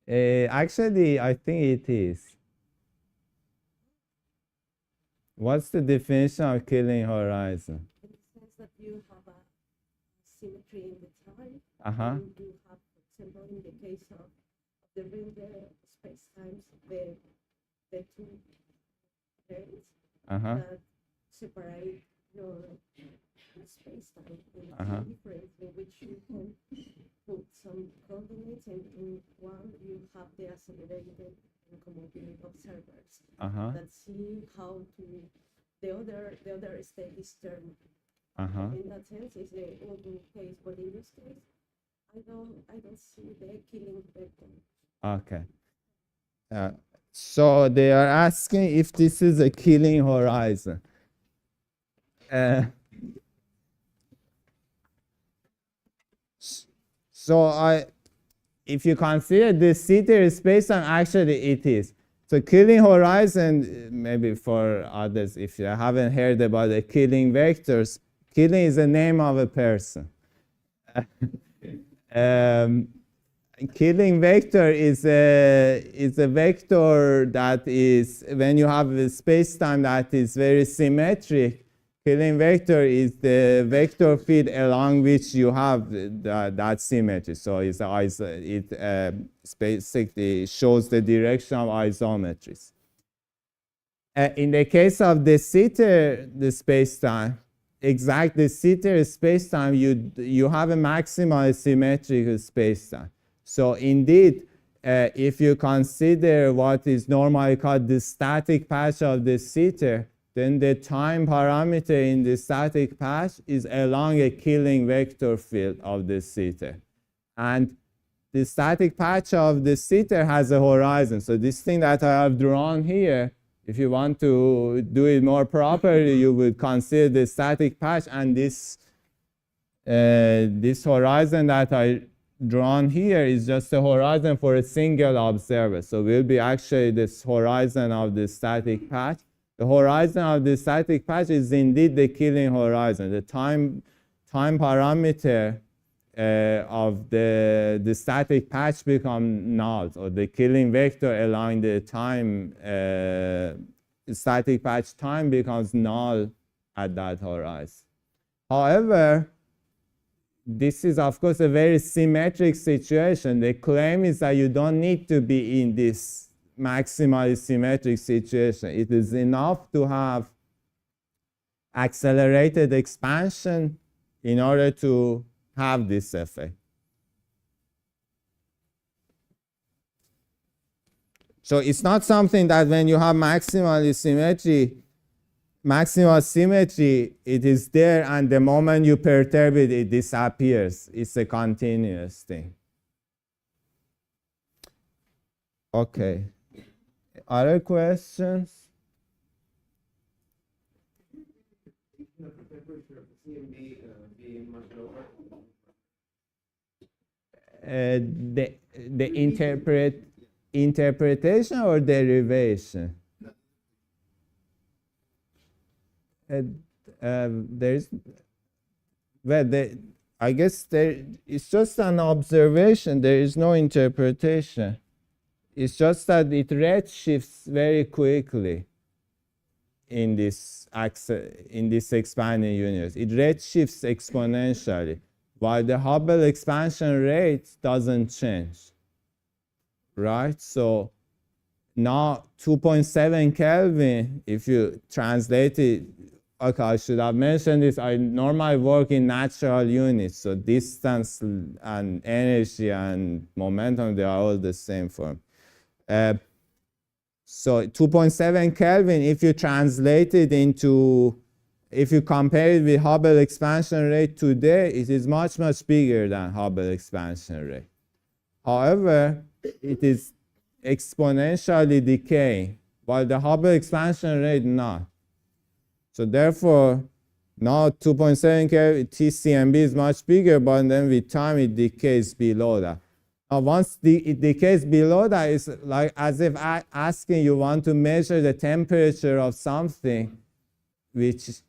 Actually, I think it is. What's the definition of killing horizon? in the sense that you have a symmetry in the time. Uh-huh. And you have, for example, in the case of the ring space-times, the two planes Uh-huh. that separate your space-time in Uh-huh. different, in which you can put some coordinates, and in one you have the accelerated incommobility observers Uh-huh. that see how to the other state is thermal. Uh-huh. In that sense, it's the Urdu case, but in this case, I don't see the killing vector. Okay. So they are asking if this is a killing horizon. So if you consider the sitter space-time, actually it is. So killing horizon, maybe for others, if you haven't heard about the killing vectors, killing is the name of a person. Killing vector is a vector that is, when you have a space-time that is very symmetric, killing vector is the vector field along which you have that symmetry. So it basically shows the direction of isometries. In the case of the sitter, the space-time, exactly sitter space-time, you have a maximal symmetric space-time. So indeed, if you consider what is normally called the static patch of the sitter, then the time parameter in the static patch is along a killing vector field of the sitter. And the static patch of the sitter has a horizon. So this thing that I have drawn here, if you want to do it more properly, you would consider the static patch, and this horizon that I drawn here is just a horizon for a single observer. So will be actually this horizon of the static patch. The horizon of the static patch is indeed the killing horizon. The time parameter of the static patch become null, or the killing vector along the time static patch time becomes null at that horizon. However, this is of course a very symmetric situation. The claim is that you don't need to be in this maximally symmetric situation. It is enough to have accelerated expansion in order to have this effect. So it's not something that when you have maximal symmetry, it is there, and the moment you perturb it, it disappears. It's a continuous thing. Okay. Other questions? The temperature of the CMB being much lower. The interpretation or derivation? There's, well, I guess it's just an observation. There is no interpretation. It's just that it redshifts very quickly in this expanding universe. It redshifts exponentially, while the Hubble expansion rate doesn't change, right? So now 2.7 Kelvin, if you translate it, okay, I should have mentioned this, I normally work in natural units, so distance and energy and momentum, they are all the same for me. So 2.7 Kelvin, if you translate it into, if you compare it with Hubble expansion rate today, it is much, much bigger than Hubble expansion rate. However, it is exponentially decaying, while the Hubble expansion rate not. So therefore, now 2.7 Kelvin, TCMB is much bigger, but then with time it decays below that. Once it decays below that, it's like as if asking you want to measure the temperature of something which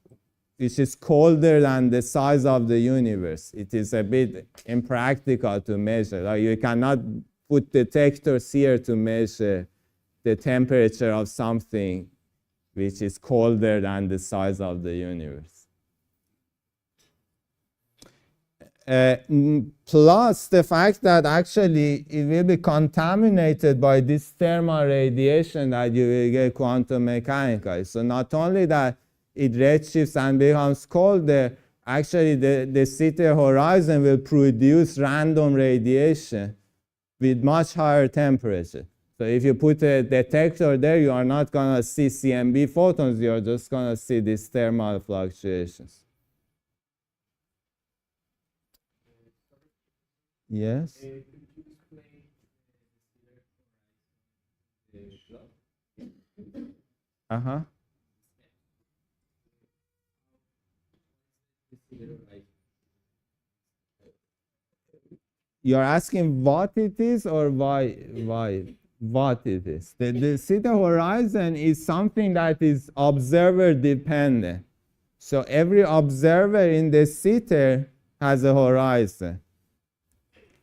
is colder than the size of the universe. It is a bit impractical to measure. Like you cannot put detectors here to measure the temperature of something which is colder than the size of the universe. Plus the fact that actually it will be contaminated by this thermal radiation that you will get quantum mechanically. So not only that it redshifts and becomes colder, actually the city horizon will produce random radiation with much higher temperature. So if you put a detector there, you are not going to see CMB photons, you are just going to see these thermal fluctuations. Yes? Could you explain the Uh-huh. You're asking what it is or why what it is? The city horizon is something that is observer dependent. So every observer in the city has a horizon.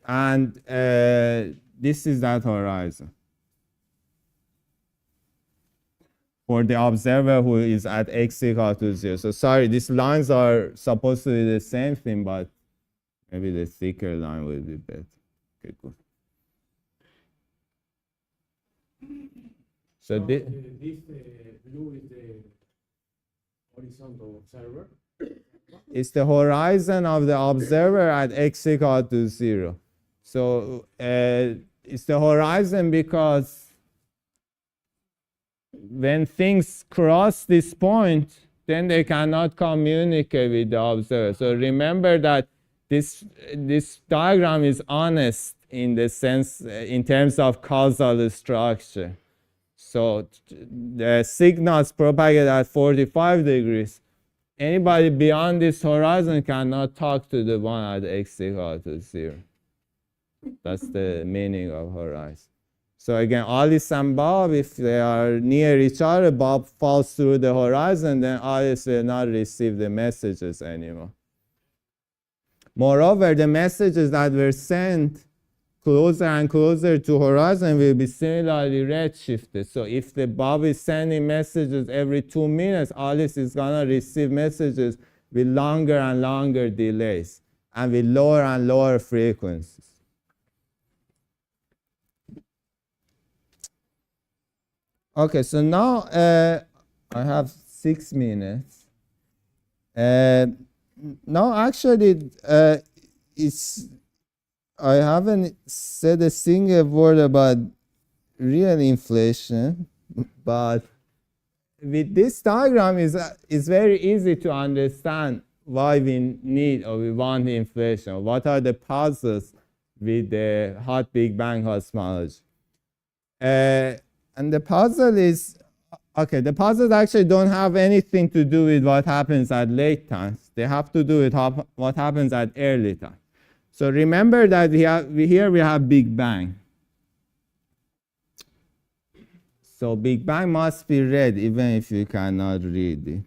And this is that horizon for the observer who is at x equal to 0. So sorry, these lines are supposed to be the same thing, but maybe the thicker line will be better. Okay, good. So this blue is the horizontal observer. It's the horizon of the observer at x equal to 0. So it's the horizon because when things cross this point, then they cannot communicate with the observer. So remember that this diagram is honest in the sense, in terms of causal structure. So the signals propagate at 45 degrees. Anybody beyond this horizon cannot talk to the one at x equal to 0. That's the meaning of horizon. So again, Alice and Bob, if they are near each other, Bob falls through the horizon, then Alice will not receive the messages anymore. Moreover, the messages that were sent closer and closer to horizon will be similarly redshifted. So if the Bob is sending messages every 2 minutes, Alice is gonna receive messages with longer and longer delays and with lower and lower frequencies. Okay, so now I have 6 minutes. Now actually I haven't said a single word about real inflation, but with this diagram is very easy to understand why we need or we want inflation. What are the puzzles with the hot Big Bang cosmology? And the puzzle is, okay, the puzzles actually don't have anything to do with what happens at late times. They have to do with what happens at early time. So remember that here we have Big Bang. So Big Bang must be read even if you cannot read it.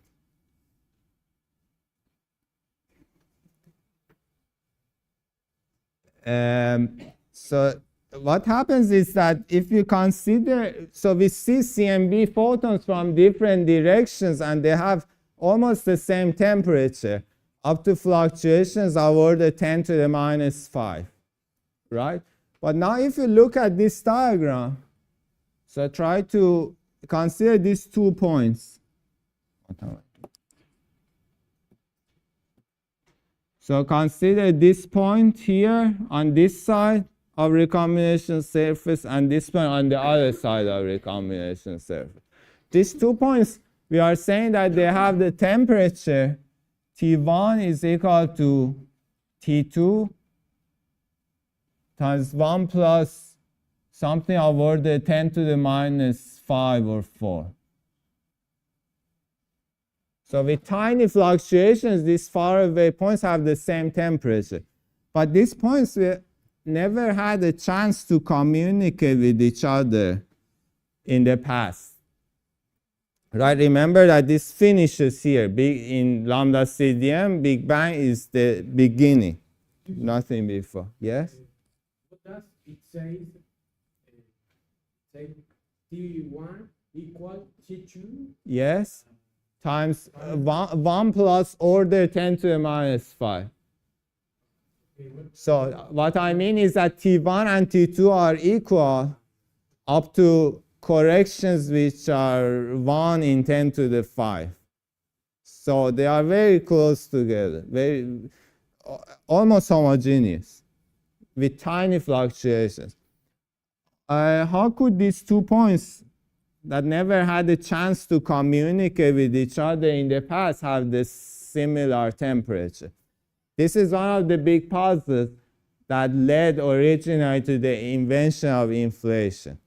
So what happens is that if you consider, so we see CMB photons from different directions and they have almost the same temperature up to fluctuations of order 10 to the minus 5, right? But now if you look at this diagram, so try to consider these 2 points. So consider this point here on this side of recombination surface and this point on the other side of recombination surface. These 2 points, we are saying that they have the temperature T1 is equal to T2 times 1 plus something of order 10 to the minus 5 or 4. So with tiny fluctuations, these faraway points have the same temperature. But these points we never had a chance to communicate with each other in the past. Right? Remember that this finishes here. In lambda CDM, Big Bang is the beginning, nothing before. Yes? What does it say? Say T1 equal T2? Yes? Times 1 plus order 10 to the minus 5. So what I mean is that T1 and T2 are equal up to corrections which are 1 in 10 to the 5. So they are very close together, almost homogeneous with tiny fluctuations. How could these 2 points that never had a chance to communicate with each other in the past have this similar temperature? This is one of the big puzzles that led originally to the invention of inflation.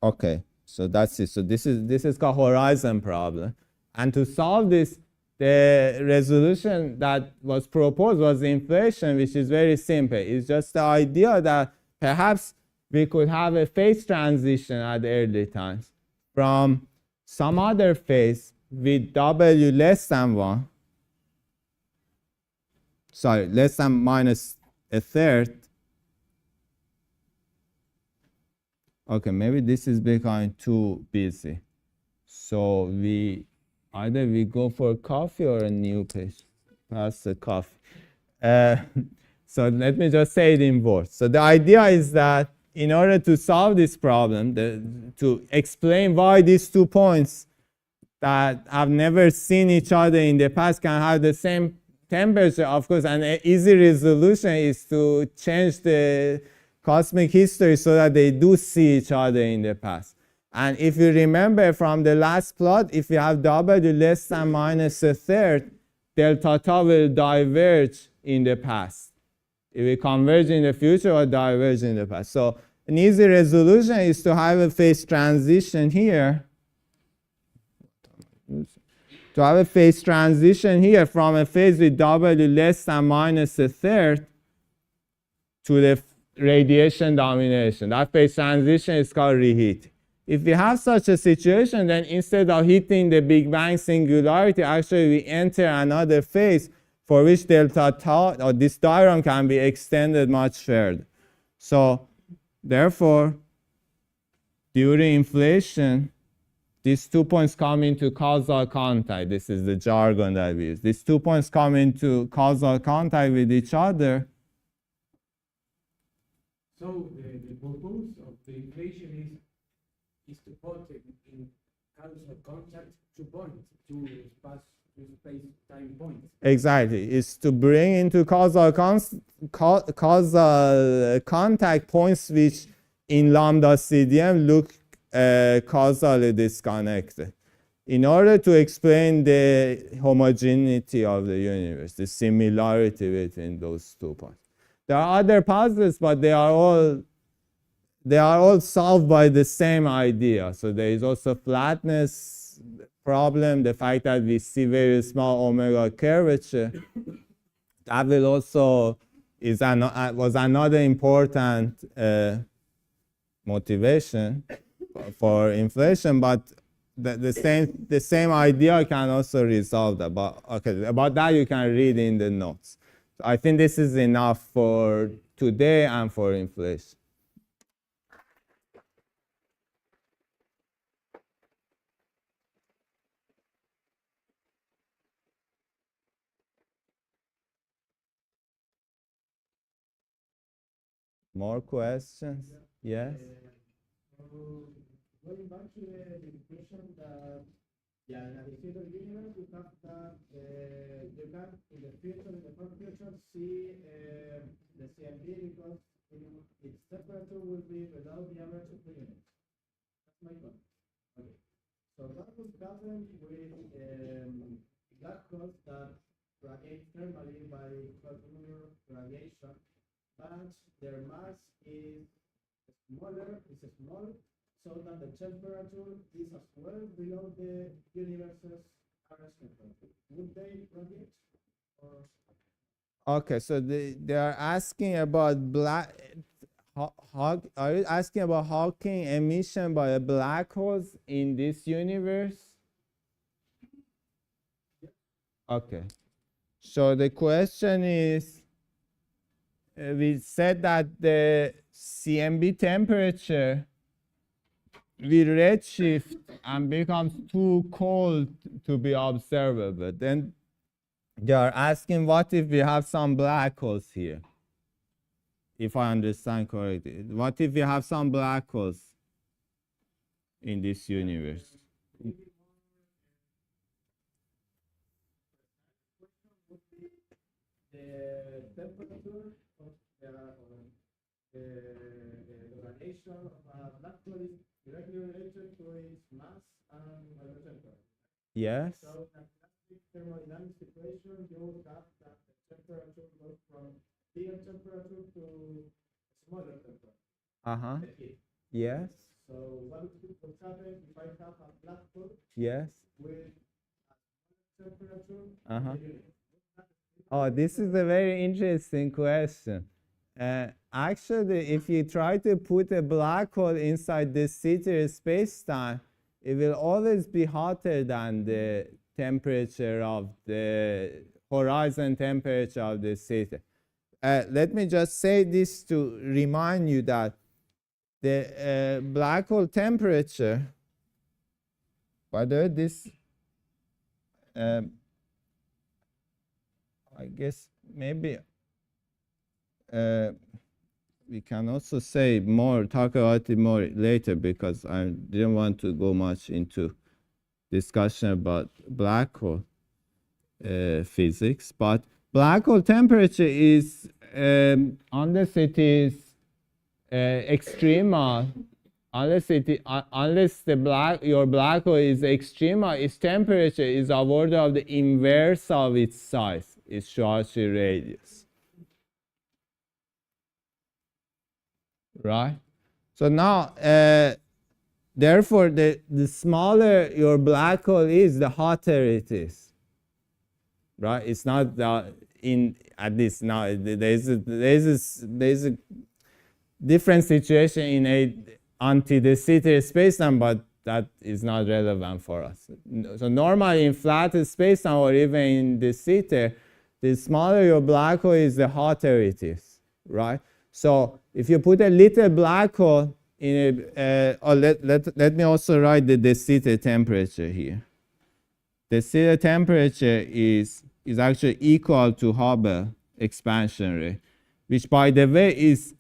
Okay, so that's it. So this is called horizon problem. And to solve this, the resolution that was proposed was inflation, which is very simple. It's just the idea that perhaps we could have a phase transition at early times from some other phase with W less than 1, sorry, less than minus a third. Okay, maybe this is becoming too busy. So either we go for coffee or a new page. Pass the coffee. So let me just say it in words. So the idea is that in order to solve this problem, to explain why these 2 points that have never seen each other in the past can have the same temperature, of course, an easy resolution is to change the cosmic history so that they do see each other in the past. And if you remember from the last plot, if you have W less than minus a third, delta tau will diverge in the past. It will converge in the future or diverge in the past. So an easy resolution is to have a phase transition here. To have a phase transition here from a phase with W less than minus a third to the radiation domination. That phase transition is called reheat. If we have such a situation, then instead of hitting the Big Bang singularity, actually we enter another phase for which delta tau, or this diagram can be extended much further. So therefore, during inflation, these 2 points come into causal contact. This is the jargon that we use. These 2 points come into causal contact with each other. So the purpose of the inflation is to put in causal contact 2 points, 2 space-time points. Exactly. It's to bring into causal contact points which in lambda CDM look causally disconnected, in order to explain the homogeneity of the universe, the similarity between those 2 points. There are other puzzles, but they are all solved by the same idea. So there is also flatness problem, the fact that we see very small omega curvature. That will also was another important motivation for inflation, but the same idea can also resolve that. But okay, about that you can read in the notes. So I think this is enough for today and for inflation. More questions? Yes? Going back to the discussion that, yeah, in the theater universe, you have that you can, in the future, in the far future, see the CMB because its temperature will be below the average of the universe. That's my point. Okay. So that would happen with black holes that radiate thermally by cosmic radiation, but their mass is small, so that the temperature is as well below the universe's average temperature. Would they radiate? Or? Okay, so they are asking about are you asking about Hawking emission by black holes in this universe? Okay. So the question is, we said that the CMB temperature will redshift and becomes too cold to be observable. Then they are asking, what if we have some black holes here? If I understand correctly. What if we have some black holes in this universe? The temperature of the radiation of a black hole is directly related to its mass and the temperature. Yes. So in a classic thermodynamic situation, you would have that the temperature goes from bigger temperature to smaller temperature. Uh-huh. The heat. Yes. So what would happen if I have a black hole Yes. with a temperature? Uh-huh. Oh, this is a very interesting question. Actually, if you try to put a black hole inside the Sitter space-time, it will always be hotter than the temperature of the horizon temperature of the Sitter. Let me just say this to remind you that the black hole temperature, by the way, this I guess maybe we can also say more, talk about it more later, because I didn't want to go much into discussion about black hole physics. But black hole temperature is, unless it is extremal, unless your black hole is extremal, its temperature is of order of the inverse of its size, its Schwarzschild radius. Right? So now, therefore, the smaller your black hole is, the hotter it is. Right? It's not at least now, there's a different situation in a anti-de Sitter spacetime, but that is not relevant for us. So normally in flat spacetime or even in de Sitter, the smaller your black hole is, the hotter it is, right? So if you put a little black hole in let me also write the de Sitter temperature here. The de Sitter temperature is actually equal to Hubble expansion rate, which, by the way, is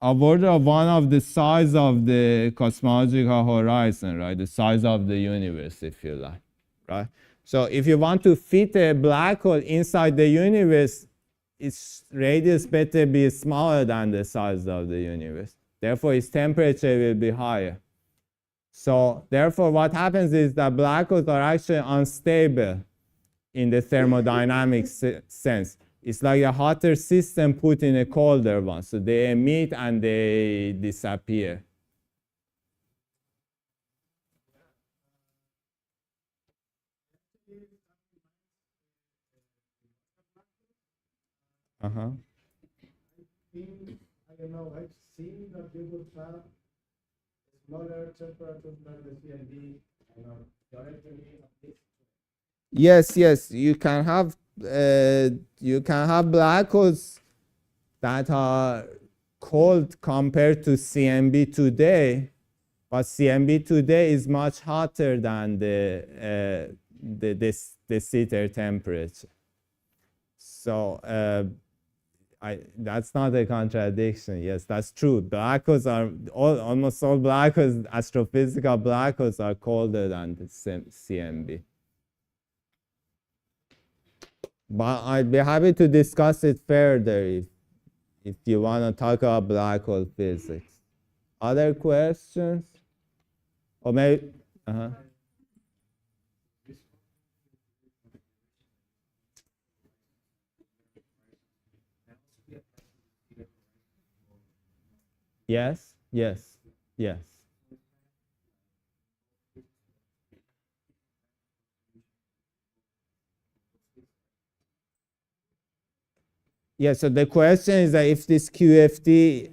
of order of one of the size of the cosmological horizon, right? The size of the universe, if you like. right? So if you want to fit a black hole inside the universe, its radius better be smaller than the size of the universe. Therefore, its temperature will be higher. So therefore, what happens is that black holes are actually unstable in the thermodynamic sense. It's like a hotter system put in a colder one. So they emit and they disappear. Uh-huh. I don't know, I've seen that you would have smaller temperatures than the CMB, you know, directly at this. Yes, you can have black holes that are cold compared to CMB today, but CMB today is much hotter than the Sitter temperature. So that's not a contradiction. Yes, that's true. Black holes are almost all black holes, astrophysical black holes are colder than the CMB. But I'd be happy to discuss it further if you want to talk about black hole physics. Other questions? Or maybe, Yes. Yeah, so the question is that if this QFT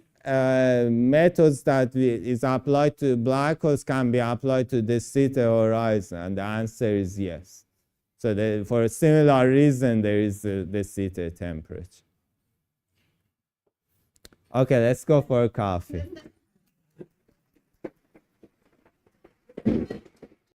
methods that is applied to black holes can be applied to the Sitter horizon, and the answer is yes. So for a similar reason, there is the Sitter temperature. Okay, let's go for a coffee.